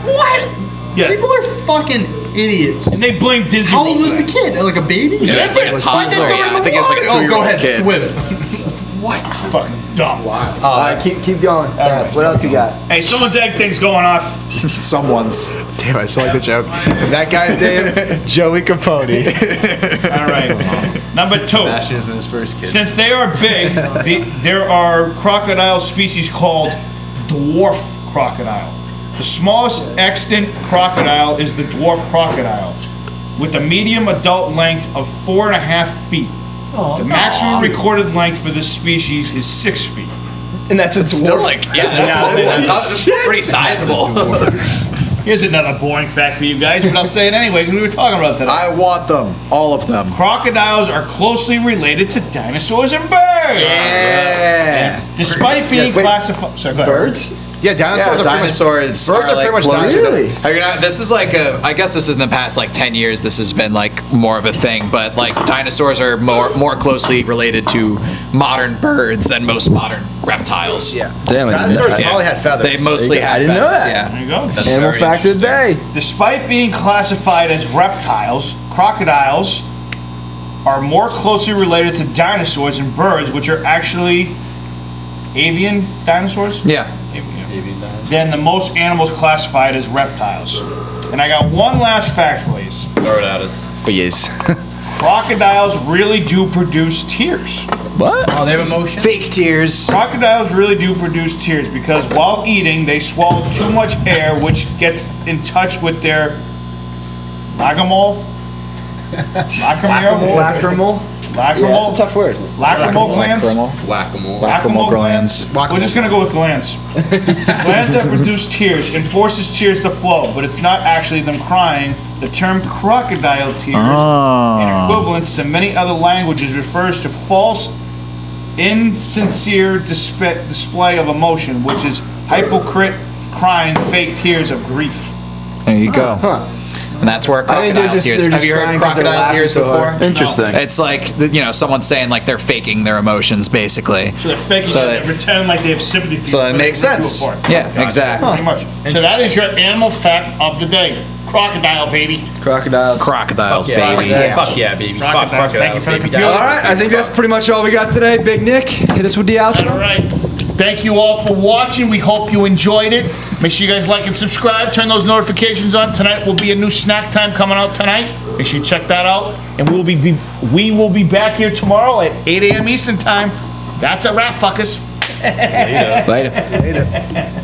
What? Yeah. People are fucking idiots. And they blame Disney. How old for was the that. kid? Like a baby? Yeah, it's like a Why'd they toddler. throw it in Yeah, the I think it was like a water? Oh, go ahead, kid. swim. Fucking dumb. All right, keep going. What else you got? Hey, someone's egg thing's going off. Someone's. Damn, I still like the joke. And that guy's name, Joey Capone. All right. Number 2. Sebastian is in his first kid. Since they are big, there are crocodile species called dwarf crocodile. The smallest extant crocodile is the dwarf crocodile, with a medium adult length of 4.5 feet. The maximum recorded length for this species is 6 feet. And that's a Still dwarf. like, that's still pretty sizable. Here's another boring fact for you guys, but I'll say it anyway because we were talking about that. I want them. All of them. Crocodiles are closely related to dinosaurs and birds. Yeah. Despite being classified, sorry, go ahead. Birds? Yeah, dinosaurs are dinosaurs birds are like pretty much closer dinosaurs. to- this is like I guess this is in the past like 10 years. This has been like more of a thing, but like dinosaurs are more closely related to modern birds than most modern reptiles. Yeah. Damn it. Dinosaurs probably had feathers. They mostly I had didn't know feathers, that. There you go. Animal fact of the day. Despite being classified as reptiles, crocodiles are more closely related to dinosaurs and birds, which are actually avian dinosaurs. Yeah. Than the most animals classified as reptiles. And I got one last fact for you. Throw it at us. Yes. Crocodiles really do produce tears. What? Oh, they have emotion? Fake tears. Crocodiles really do produce tears because while eating, they swallow too much air, which gets in touch with their lacrimal. Lacrimal? Lacrimal. Yeah, that's a tough word. Lacrimal glands. Whack-a-mole. Lacrimal glands. We're just gonna go with glands. Glands that produce tears and forces tears to flow, but it's not actually them crying. The term crocodile tears, in equivalence to many other languages, refers to false, insincere display of emotion, which is hypocrite crying fake tears of grief. There you go. And that's where I think they're crocodile just- tears. they're Have just you heard crying 'cause they're crocodile laughing tears so before? hard. Interesting. It's like someone's saying like they're faking their emotions, basically. So they're faking So it, they- they pretend like they have sympathy for you. So that but they makes rip you sense. apart. Yeah, exactly. Pretty much. So that is your animal fact of the day. Crocodile, baby. Crocodiles. Crocodiles, Yeah, baby. Fuck yeah, baby. Fuck Crocodiles. Thank you for the baby. computer. All right, I think that's pretty much all we got today. Big Nick, hit us with the All outro. right. Thank you all for watching. We hope you enjoyed it. Make sure you guys like and subscribe. Turn those notifications on. Tonight will be a new snack time coming out tonight. Make sure you check that out. And we will be back here tomorrow at 8 a.m. Eastern time. That's a wrap, fuckers. Later. Later.